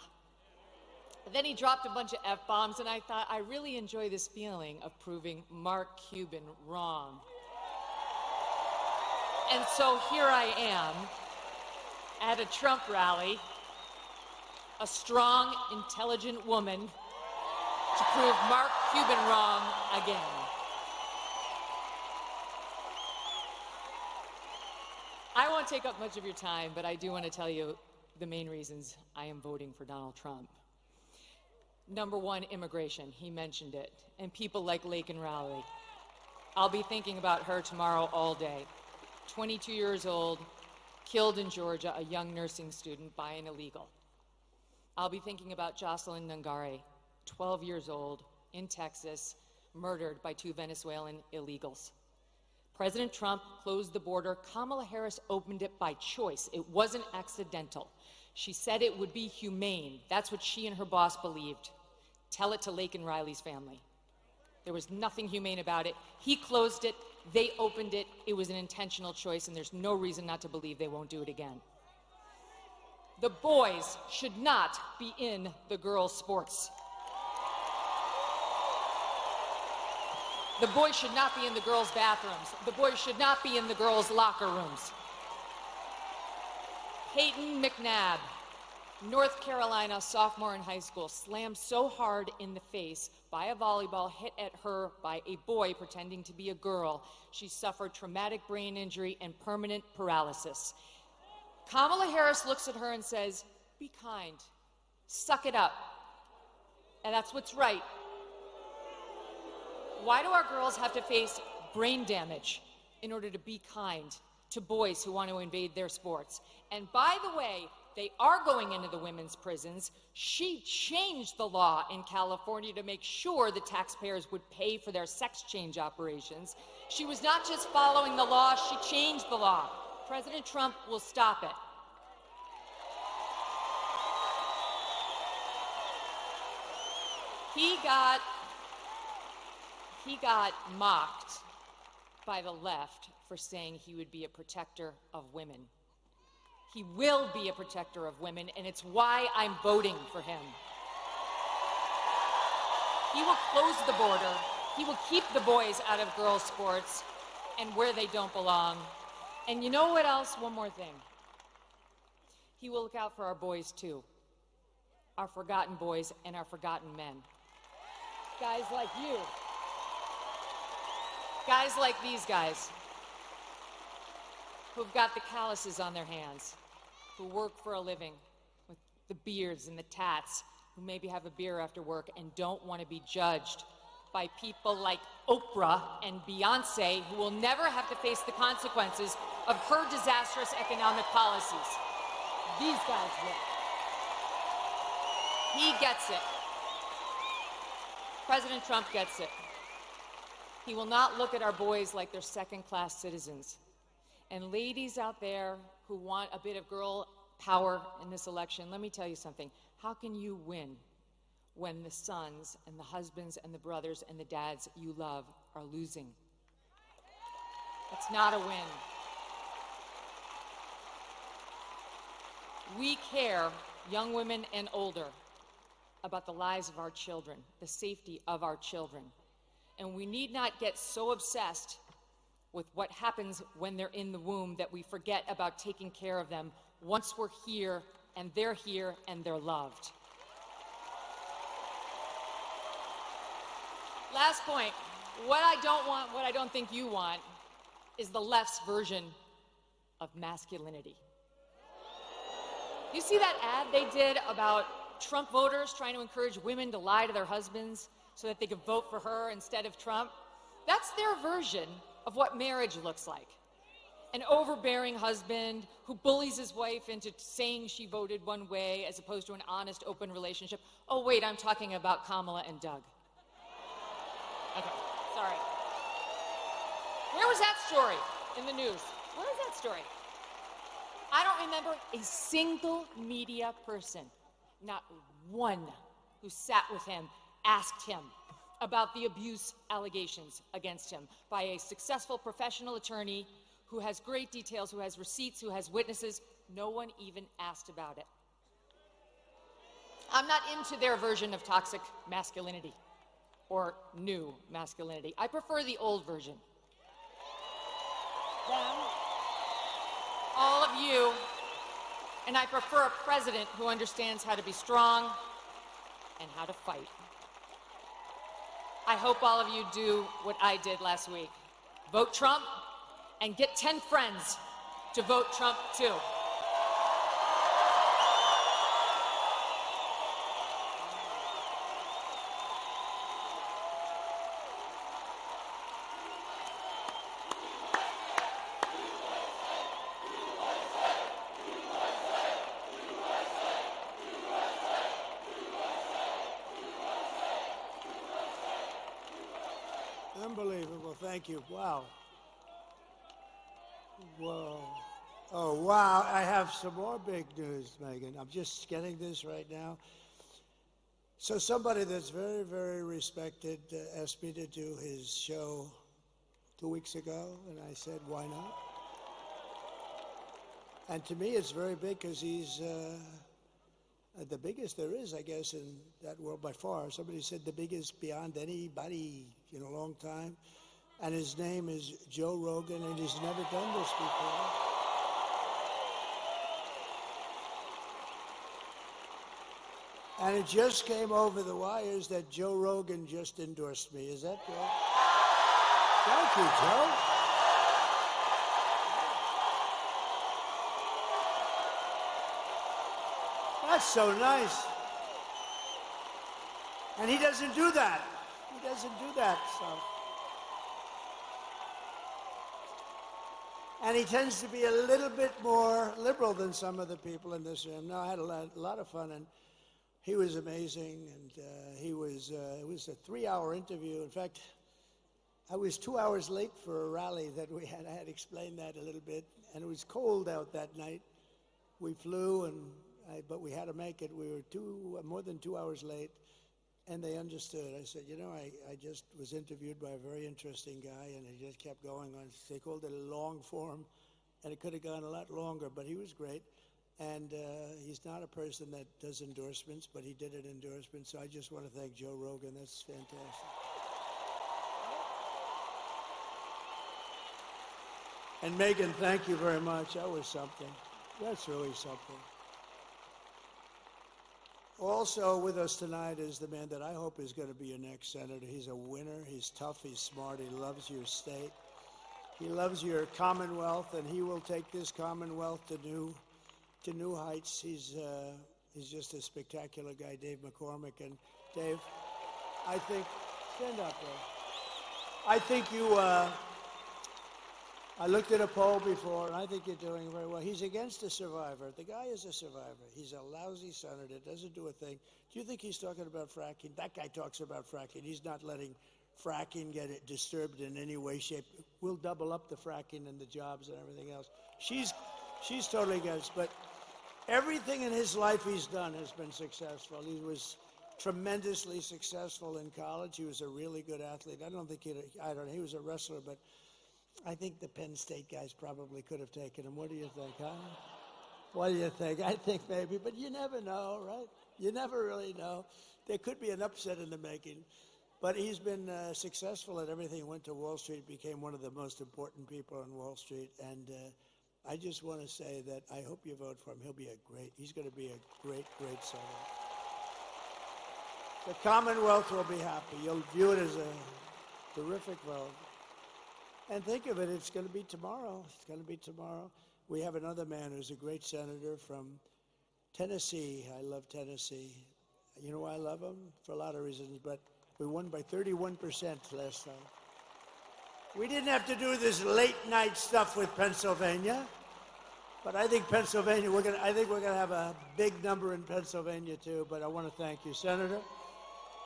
And then he dropped a bunch of F-bombs, and I thought, I really enjoy this feeling of proving Mark Cuban wrong. And so here I am at a Trump rally, a strong, intelligent woman to prove Mark Cuban wrong again. I won't take up much of your time, but I do want to tell you the main reasons I am voting for Donald Trump. Number one, immigration. He mentioned it. And people like Laken Riley. I'll be thinking about her tomorrow all day. 22 years old, killed in Georgia, a young nursing student by an illegal. I'll be thinking about Jocelyn Nungare, 12 years old, in Texas, murdered by 2 Venezuelan illegals. President Trump closed the border. Kamala Harris opened it by choice. It wasn't accidental. She said it would be humane. That's what she and her boss believed. Tell it to Laken Riley's family. There was nothing humane about it. He closed it. They opened it. It was an intentional choice, and there's no reason not to believe they won't do it again. The boys should not be in the girls' sports. The boys should not be in the girls' bathrooms. The boys should not be in the girls' locker rooms. Peyton McNabb, North Carolina sophomore in high school, slammed so hard in the face by a volleyball hit at her by a boy pretending to be a girl, she suffered traumatic brain injury and permanent paralysis. Kamala Harris looks at her and says, be kind. Suck it up. And that's what's right. Why do our girls have to face brain damage in order to be kind to boys who want to invade their sports? And by the way, they are going into the women's prisons. She changed the law in California to make sure the taxpayers would pay for their sex change operations. She was not just following the law, she changed the law. President Trump will stop it. He got mocked by the left for saying he would be a protector of women. He will be a protector of women, and it's why I'm voting for him. He will close the border. He will keep the boys out of girls' sports and where they don't belong. And you know what else? One more thing. He will look out for our boys, too. Our forgotten boys and our forgotten men. Guys like you. Guys like these guys who've got the calluses on their hands, who work for a living with the beards and the tats, who maybe have a beer after work and don't want to be judged by people like Oprah and Beyonce, who will never have to face the consequences of her disastrous economic policies. These guys will. He gets it. President Trump gets it. He will not look at our boys like they're second-class citizens. And ladies out there who want a bit of girl power in this election, let me tell you something. How can you win when the sons and the husbands and the brothers and the dads you love are losing? It's not a win. We care, young women and older, about the lives of our children, the safety of our children. And we need not get so obsessed with what happens when they're in the womb that we forget about taking care of them once we're here and they're loved. Last point, what I don't want, what I don't think you want, is the left's version of masculinity. You see that ad they did about Trump voters trying to encourage women to lie to their husbands so that they could vote for her instead of Trump? That's their version of what marriage looks like. An overbearing husband who bullies his wife into saying she voted one way as opposed to an honest, open relationship. Oh, wait, I'm talking about Kamala and Doug. Okay, sorry. Where was that story in the news? Where was that story? I don't remember a single media person, not one, who sat with him, asked him about the abuse allegations against him by a successful professional attorney who has great details, who has receipts, who has witnesses. No one even asked about it. I'm not into their version of toxic masculinity or new masculinity. I prefer the old version. Them, all of you, and I prefer a president who understands how to be strong and how to fight. I hope all of you do what I did last week. Vote Trump and get 10 friends to vote Trump too. Unbelievable. Thank you. Wow. Whoa. Oh, wow. I have some more big news, Megan. I'm just getting this right now. So somebody that's very, very respected asked me to do his show 2 weeks ago, and I said, why not? And to me, it's very big because he's the biggest there is, I guess, in that world by far. Somebody said the biggest beyond anybody in a long time. And his name is Joe Rogan, and he's never done this before. And it just came over the wires that Joe Rogan just endorsed me. Is that good? Thank you, Joe. That's so nice. And he doesn't do that. He doesn't do that stuff. And he tends to be a little bit more liberal than some of the people in this room. No, I had a lot of fun, and he was amazing, and it was a 3-hour interview. In fact, I was 2 hours late for a rally that we had. I had explained that a little bit, and it was cold out that night. We flew, but we had to make it. We were more than 2 hours late, and they understood. I said, you know, I just was interviewed by a very interesting guy, and he just kept going on. They called it a long form, and it could have gone a lot longer, but he was great. And he's not a person that does endorsements, but he did an endorsement, so I just want to thank Joe Rogan. That's fantastic. And Megan, thank you very much. That was something. That's really something. Also with us tonight is the man that I hope is going to be your next senator. He's a winner. He's tough. He's smart. He loves your state. He loves your Commonwealth, and he will take this Commonwealth to new heights. He's just a spectacular guy, Dave McCormick. And Dave, I think, stand up, Dave. I think you. I looked at a poll before, and I think you're doing very well. He's against a survivor. The guy is a survivor. He's a lousy senator, doesn't do a thing. Do you think he's talking about fracking? That guy talks about fracking. He's not letting fracking get it disturbed in any way, shape. We'll double up the fracking and the jobs and everything else. She's totally against. But everything in his life he's done has been successful. He was tremendously successful in college. He was a really good athlete. I don't know, he was a wrestler, but I think the Penn State guys probably could have taken him. What do you think, huh? What do you think? I think maybe, but you never know, right? You never really know. There could be an upset in the making. But he's been successful at everything. He went to Wall Street, became one of the most important people on Wall Street. And I just want to say that I hope you vote for him. He's going to be a great, great senator. The Commonwealth will be happy. You'll view it as a terrific vote. And think of it, it's going to be tomorrow. It's going to be tomorrow. We have another man who's a great senator from Tennessee. I love Tennessee. You know why I love him? For a lot of reasons, but we won by 31% last time. We didn't have to do this late night stuff with Pennsylvania, but I think Pennsylvania, I think we're going to have a big number in Pennsylvania too, but I want to thank you, Senator.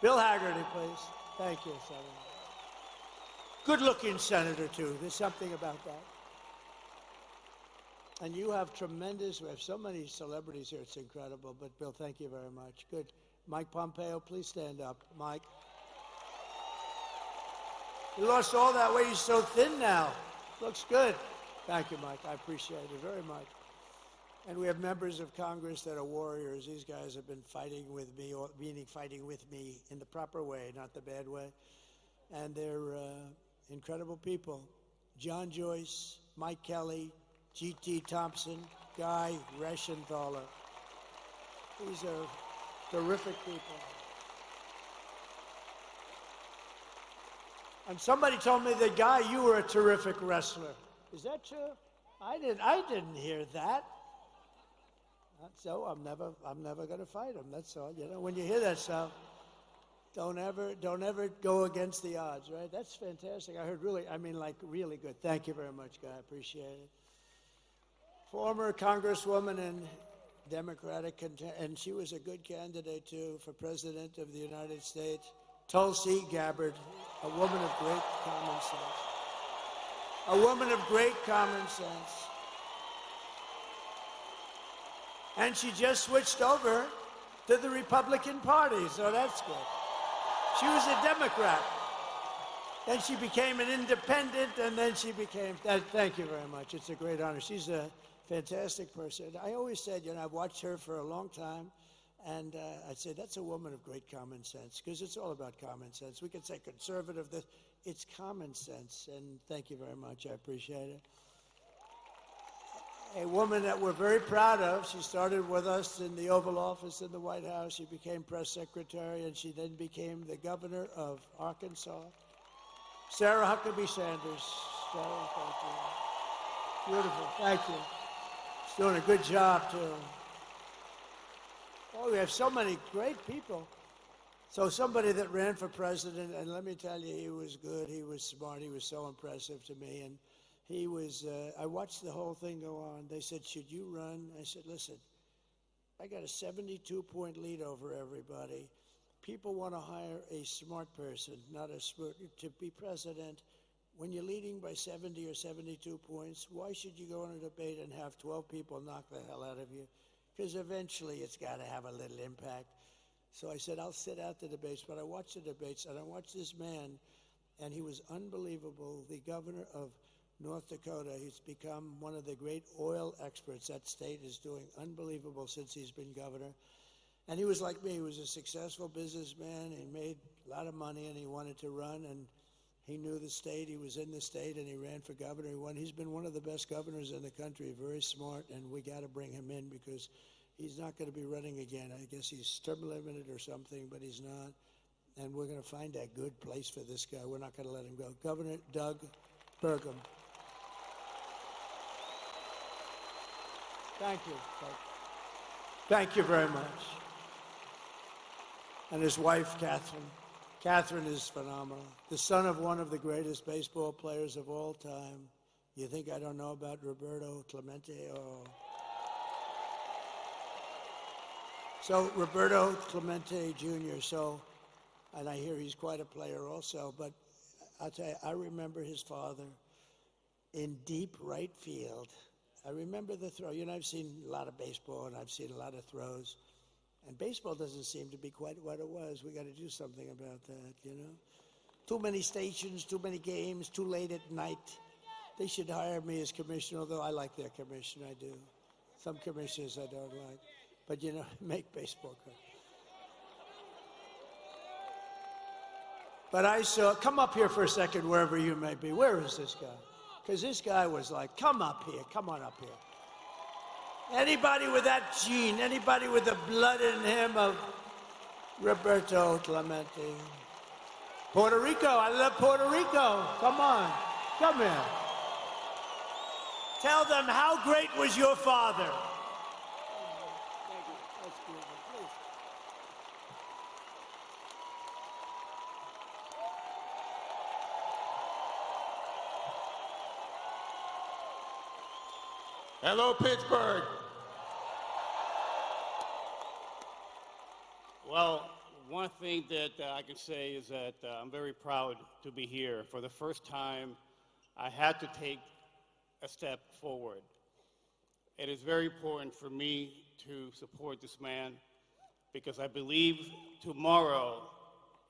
Bill Haggerty, please. Thank you, Senator. Good-looking senator, too. There's something about that. And you have we have so many celebrities here, it's incredible. But, Bill, thank you very much. Good. Mike Pompeo, please stand up. Mike. He lost all that weight. He's so thin now. Looks good. Thank you, Mike. I appreciate it very much. And we have members of Congress that are warriors. These guys have been fighting with me, meaning fighting with me in the proper way, not the bad way. And they're incredible people. John Joyce, Mike Kelly, G.T. Thompson, Guy Reschenthaler. These are terrific people. And somebody told me that, Guy, you were a terrific wrestler. Is that true? I didn't hear that. So I'm never going to fight him. That's all. You know, when you hear that stuff, don't ever go against the odds, right? That's fantastic. I heard really good. Thank you very much, Guy. I appreciate it. Former Congresswoman and Democratic, and she was a good candidate, too, for President of the United States, Tulsi Gabbard, a woman of great common sense. A woman of great common sense. And she just switched over to the Republican Party, so that's good. She was a Democrat. Then she became an independent, and then she became, thank you very much. It's a great honor. She's a fantastic person. I always said, you know, I've watched her for a long time, and I'd say that's a woman of great common sense, because it's all about common sense. We could say conservative, it's common sense, and thank you very much. I appreciate it. A woman that we're very proud of. She started with us in the Oval Office in the White House. She became press secretary, and she then became the governor of Arkansas. Sarah Huckabee Sanders. Sarah, thank you. Beautiful. Thank you. She's doing a good job, too. Well, we have so many great people. So somebody that ran for president, and let me tell you, he was good, he was smart, he was so impressive to me. And he was, I watched the whole thing go on. They said, should you run? I said, listen, I got a 72-point lead over everybody. People want to hire a smart person, not a smart, to be president. When you're leading by 70 or 72 points, why should you go on a debate and have 12 people knock the hell out of you? Because eventually it's got to have a little impact. So I said, I'll sit out the debates, but I watched the debates, and I watched this man, and he was unbelievable. The governor of North Dakota, he's become one of the great oil experts. That state is doing unbelievable since he's been governor. And he was like me. He was a successful businessman. He made a lot of money, and he wanted to run, and he knew the state. He was in the state, and he ran for governor. He won. He's been one of the best governors in the country, very smart, and we got to bring him in because he's not going to be running again. I guess he's term limited or something, but he's not. And we're going to find a good place for this guy. We're not going to let him go. Governor Doug Burgum. Thank you. Thank you very much. And his wife, Catherine. Catherine is phenomenal. The son of one of the greatest baseball players of all time. You think I don't know about Roberto Clemente? Oh. So Roberto Clemente Jr., and I hear he's quite a player also, but I'll tell you, I remember his father in deep right field. I remember the throw. You know, I've seen a lot of baseball, and I've seen a lot of throws. And baseball doesn't seem to be quite what it was. We got to do something about that, you know? Too many stations, too many games, too late at night. They should hire me as commissioner, although I like their commissioner, I do. Some commissioners I don't like. But, you know, make baseball good. But I saw, come up here for a second, wherever you may be. Where is this guy? Because this guy was like, come up here, come on up here. Anybody with that gene, anybody with the blood in him of Roberto Clemente. Puerto Rico, I love Puerto Rico. Come on, come here. Tell them how great was your father. Thank you. That's beautiful. Please. Hello, Pittsburgh. Well, one thing that I can say is that I'm very proud to be here. For the first time, I had to take a step forward. It is very important for me to support this man because I believe tomorrow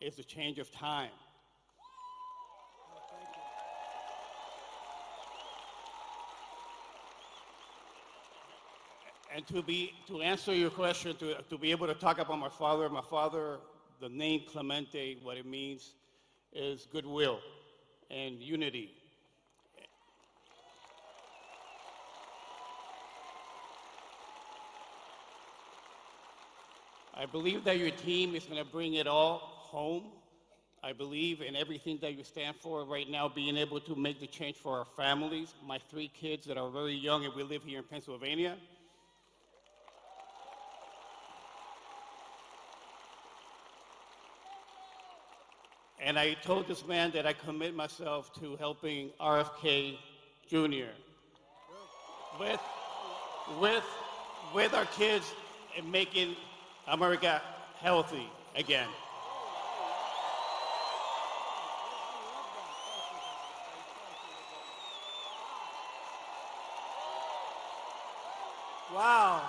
is a change of time. And to answer your question, to be able to talk about my father, the name Clemente, what it means is goodwill and unity. I believe that your team is going to bring it all home. I believe in everything that you stand for right now, being able to make the change for our families, my 3 kids that are very young and we live here in Pennsylvania. And I told this man that I commit myself to helping RFK Jr. with our kids and making America healthy again. Wow.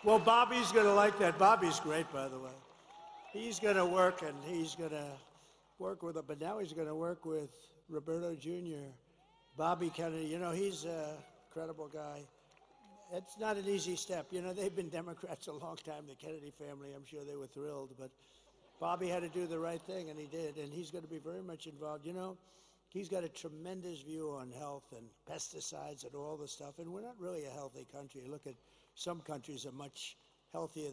Well, Bobby's going to like that. Bobby's great, by the way. He's going to work, and he's going to work with it, but now he's going to work with Roberto Jr., Bobby Kennedy. You know, he's a credible guy. It's not an easy step. You know, they've been Democrats a long time, the Kennedy family. I'm sure they were thrilled, but Bobby had to do the right thing, and he did, and he's going to be very much involved. You know, he's got a tremendous view on health and pesticides and all the stuff, and we're not really a healthy country. Look at some countries are much healthier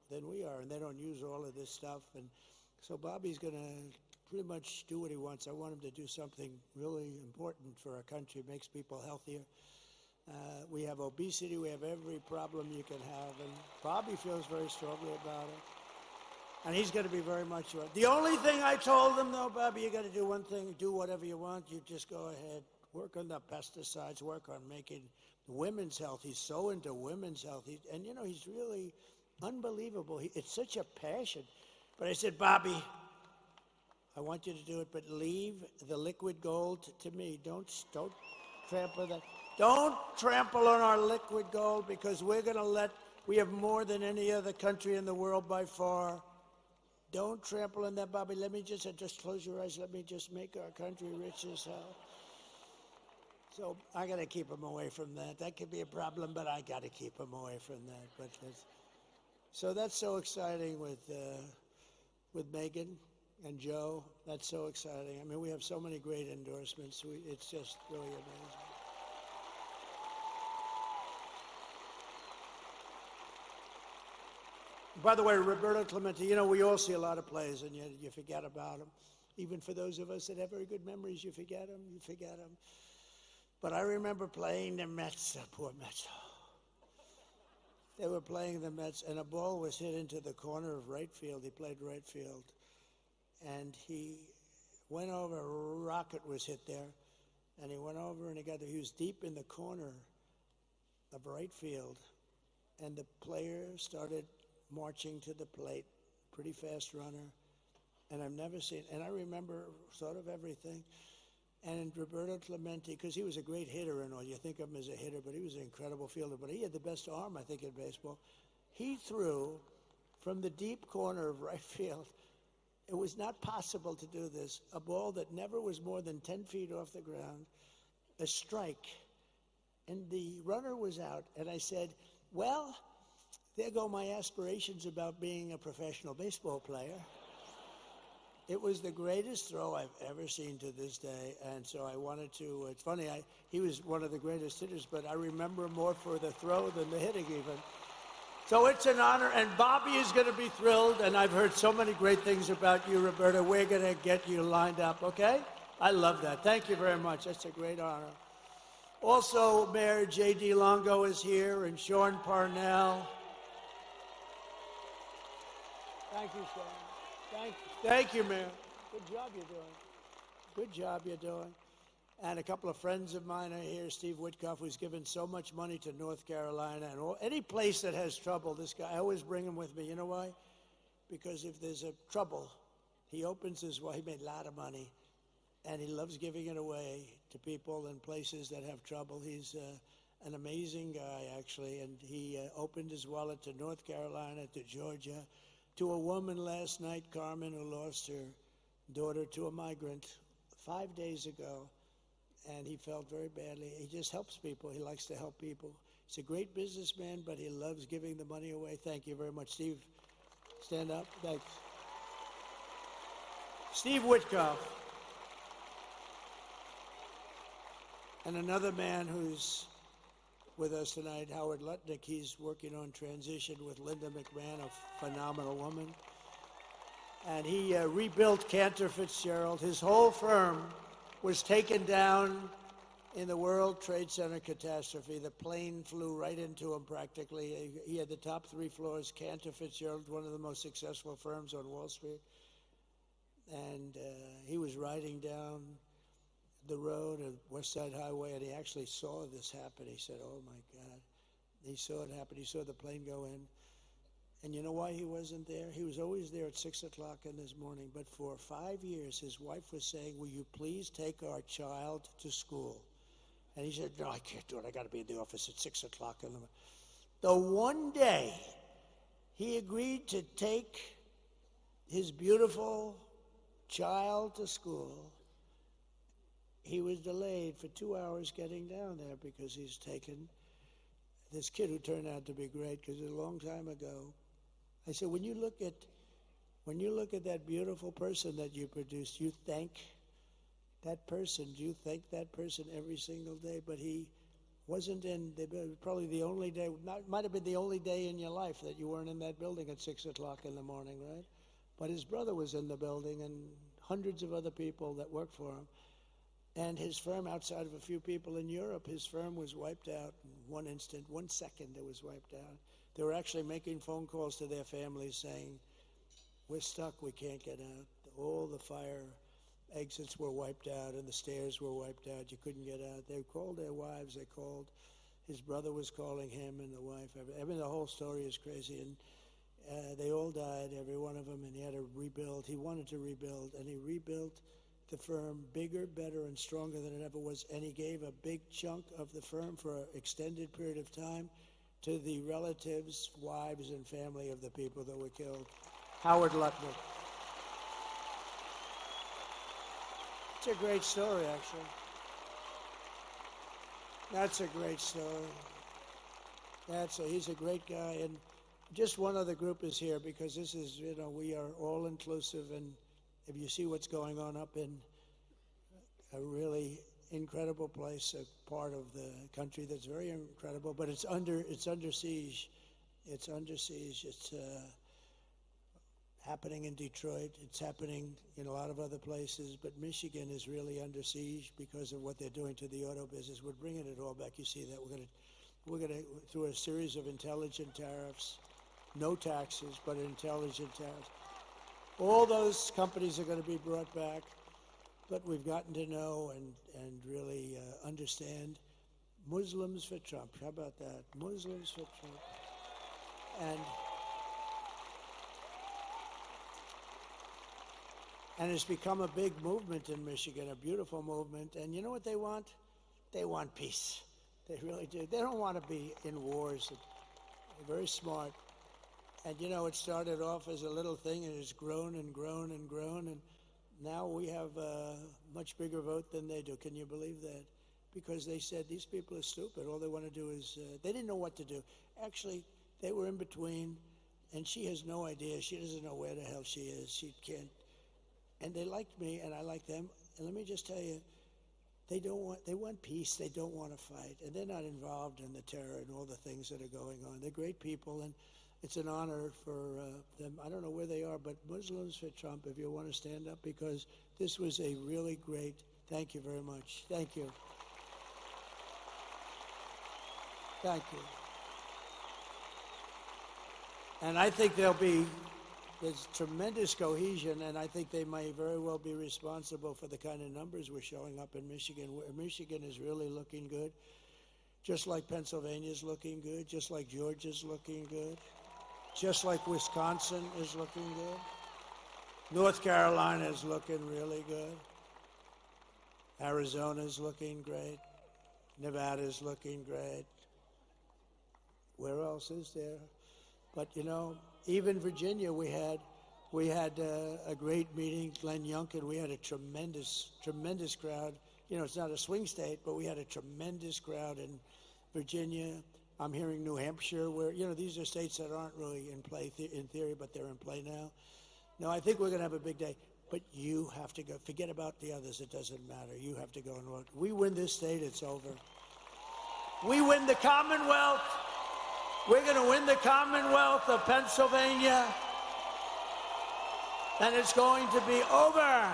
than we are, and they don't use all of this stuff. And so Bobby's going to pretty much do what he wants. I want him to do something really important for our country, makes people healthier. We have obesity. We have every problem you can have. And Bobby feels very strongly about it. And he's going to be very much right. The only thing I told him, though, Bobby, you got to do one thing. Do whatever you want. You just go ahead. Work on the pesticides. Work on making women's health. He's so into women's health. And, you know, he's really unbelievable. It's such a passion. But I said, Bobby, I want you to do it, but leave the liquid gold to me. Don't trample that. Don't trample on our liquid gold, because we have more than any other country in the world by far. Don't trample on that, Bobby. Let me just close your eyes. Let me just make our country rich as hell. So I got to keep him away from that. That could be a problem, but I got to keep him away from that. So that's so exciting with Meghan and Joe. That's so exciting. I mean, we have so many great endorsements. It's just really amazing. By the way, Roberto Clemente, you know, we all see a lot of plays, and you forget about them. Even for those of us that have very good memories, you forget them. But I remember playing the Mets, the poor Mets. They were playing the Mets, and a ball was hit into the corner of right field. He played right field. And he went over, a rocket was hit there, and he went over and he was deep in the corner of right field, and the player started marching to the plate, pretty fast runner, and I've never seen, and I remember sort of everything. And Roberto Clemente, because he was a great hitter and all, you think of him as a hitter, but he was an incredible fielder, but he had the best arm, I think, in baseball. He threw from the deep corner of right field. It was not possible to do this. A ball that never was more than 10 feet off the ground, a strike, and the runner was out. And I said, well, there go my aspirations about being a professional baseball player. It was the greatest throw I've ever seen to this day, and so I wanted to, it's funny, he was one of the greatest hitters, but I remember more for the throw than the hitting even. So it's an honor, and Bobby is going to be thrilled, and I've heard so many great things about you, Roberta. We're going to get you lined up, okay? I love that. Thank you very much. That's a great honor. Also, Mayor J.D. Longo is here, and Sean Parnell. Thank you, Sean. Thank you, Mayor. Good job you're doing. Good job you're doing. And a couple of friends of mine are here. Steve Witkoff, who's given so much money to North Carolina and any place that has trouble. This guy, I always bring him with me. You know why? Because if there's a trouble, he opens his well. He made a lot of money, and he loves giving it away to people in places that have trouble. He's an amazing guy, actually, and he opened his wallet to North Carolina, to Georgia, to a woman last night, Carmen, who lost her daughter to a migrant 5 days ago, and he felt very badly. He just helps people. He likes to help people. He's a great businessman, but he loves giving the money away. Thank you very much. Steve, stand up. Thanks. Steve Witkoff. And another man who's with us tonight, Howard Lutnick. He's working on transition with Linda McMahon, a phenomenal woman. And he rebuilt Cantor Fitzgerald. His whole firm was taken down in the World Trade Center catastrophe. The plane flew right into him practically. He had the top 3 floors. Cantor Fitzgerald, one of the most successful firms on Wall Street. And he was riding down the road at West Side Highway, and he actually saw this happen. He said, oh my God. He saw it happen. He saw the plane go in. And you know why he wasn't there? He was always there at 6 o'clock in this morning. But for 5 years, his wife was saying, will you please take our child to school? And he said, no, I can't do it. I got to be in the office at 6 o'clock in the morning. The one day he agreed to take his beautiful child to school, he was delayed for 2 hours getting down there because he's taken this kid who turned out to be great, because a long time ago, I said, when you look at that beautiful person that you produced, you thank that person. Do you thank that person every single day? But he wasn't in, probably the only day, might have been the only day in your life that you weren't in that building at 6 o'clock in the morning, right? But his brother was in the building and hundreds of other people that worked for him. And his firm, outside of a few people in Europe, his firm was wiped out in one instant, 1 second it was wiped out. They were actually making phone calls to their families saying, we're stuck, we can't get out. All the fire exits were wiped out and the stairs were wiped out. You couldn't get out. They called their wives, they called, his brother was calling him and the wife. I mean, the whole story is crazy. And they all died, every one of them, and he had to rebuild. He wanted to rebuild, and he rebuilt the firm bigger, better, and stronger than it ever was. And he gave a big chunk of the firm for an extended period of time to the relatives, wives, and family of the people that were killed. Howard Lutnick. It's a great story, actually. That's a great story. He's a great guy. And just one other group is here because this is, we are all inclusive. And if you see what's going on up in a really incredible place, a part of the country that's very incredible, but it's under siege. It's under siege. It's happening in Detroit. It's happening in a lot of other places, but Michigan is really under siege because of what they're doing to the auto business. We're bringing it all back. You see that we're going to through a series of intelligent tariffs, no taxes, but intelligent tariffs. All those companies are going to be brought back, but we've gotten to know and really understand Muslims for Trump. How about that? Muslims for Trump. And it's become a big movement in Michigan, a beautiful movement. And you know what they want? They want peace. They really do. They don't want to be in wars. They're very smart. And, it started off as a little thing, and it's grown and grown and grown. And now we have a much bigger vote than they do. Can you believe that? Because they said these people are stupid. All they want to do is, they didn't know what to do. Actually, they were in between, and she has no idea. She doesn't know where the hell she is. She can't. And they liked me, and I like them. And let me just tell you, they want peace. They don't want to fight. And they're not involved in the terror and all the things that are going on. They're great people, and it's an honor for them. I don't know where they are, but Muslims for Trump, if you want to stand up, because this was a really great, thank you very much. Thank you. Thank you. And I think there's tremendous cohesion, and I think they may very well be responsible for the kind of numbers we're showing up in Michigan. Michigan is really looking good, just like Pennsylvania's looking good, just like Georgia's looking good, just like Wisconsin is looking good. North Carolina is looking really good. Arizona's looking great. Nevada's looking great. Where else is there? But, even Virginia, we had a great meeting. Glenn Youngkin, we had a tremendous crowd. It's not a swing state, but we had a tremendous crowd in Virginia. I'm hearing New Hampshire, where, these are states that aren't really in play in theory, but they're in play now. No, I think we're going to have a big day. But you have to go. Forget about the others. It doesn't matter. You have to go and vote. We win this state, it's over. We win the Commonwealth. We're going to win the Commonwealth of Pennsylvania, and it's going to be over.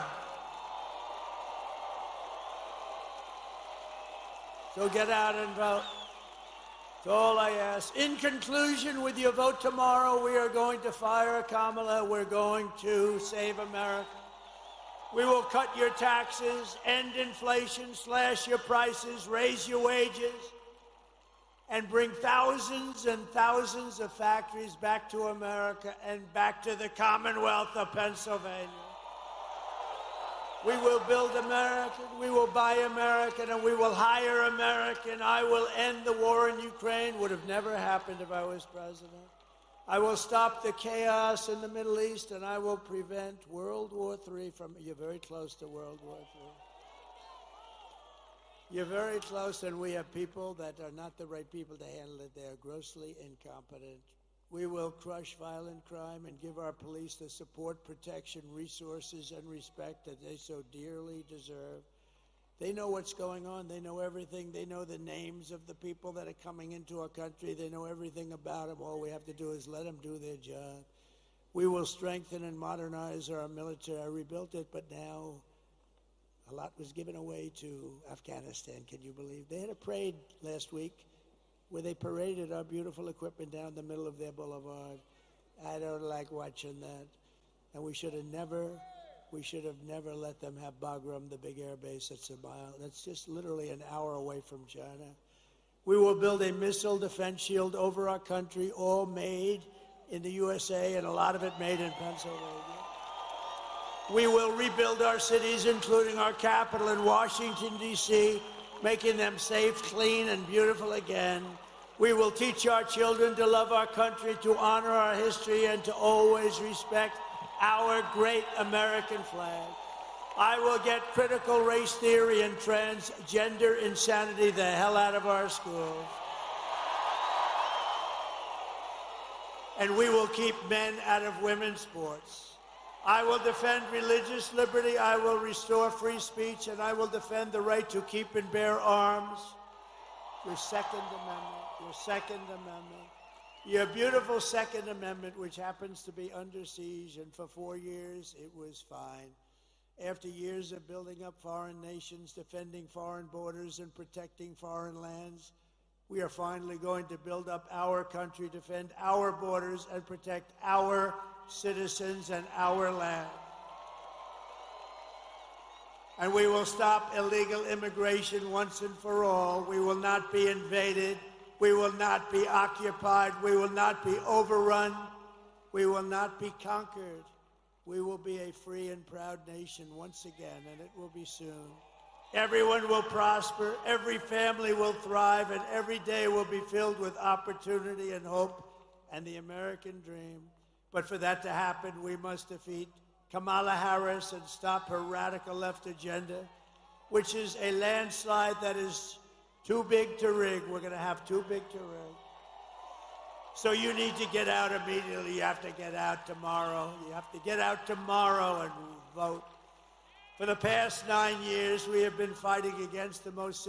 So get out and vote. That's all I ask. In conclusion, with your vote tomorrow, we are going to fire Kamala. We're going to save America. We will cut your taxes, end inflation, slash your prices, raise your wages, and bring thousands and thousands of factories back to America and back to the Commonwealth of Pennsylvania. We will build American, we will buy American, and we will hire American. I will end the war in Ukraine. Would have never happened if I was president. I will stop the chaos in the Middle East, and I will prevent World War III from, you're very close to World War III. You're very close, and we have people that are not the right people to handle it. They are grossly incompetent. We will crush violent crime and give our police the support, protection, resources, and respect that they so dearly deserve. They know what's going on. They know everything. They know the names of the people that are coming into our country. They know everything about them. All we have to do is let them do their job. We will strengthen and modernize our military. I rebuilt it, but now A lot was given away to Afghanistan, can you believe? They had a parade last week where they paraded our beautiful equipment down the middle of their boulevard. I don't like watching that. And we should have never let them have Bagram, the big air base at Sabile. That's just literally an hour away from China. We will build a missile defense shield over our country, all made in the USA, and a lot of it made in Pennsylvania. We will rebuild our cities, including our capital in Washington, D.C., making them safe, clean, and beautiful again. We will teach our children to love our country, to honor our history, and to always respect our great American flag. I will get critical race theory and transgender insanity the hell out of our schools. And we will keep men out of women's sports. I will defend religious liberty, I will restore free speech, and I will defend the right to keep and bear arms. Your Second Amendment, your beautiful Second Amendment, which happens to be under siege, and for 4 years it was fine. After years of building up foreign nations, defending foreign borders, and protecting foreign lands, we are finally going to build up our country, defend our borders, and protect our citizens and our land. And we will stop illegal immigration once and for all. We will not be invaded. We will not be occupied. We will not be overrun. We will not be conquered. We will be a free and proud nation once again, and it will be soon. Everyone will prosper, every family will thrive, and every day will be filled with opportunity and hope and the American dream. But for that to happen, we must defeat Kamala Harris and stop her radical left agenda, which is a landslide that is too big to rig. We're going to have too big to rig. So you need to get out immediately. You have to get out tomorrow. You have to get out tomorrow and vote. For the past 9 years, we have been fighting against the most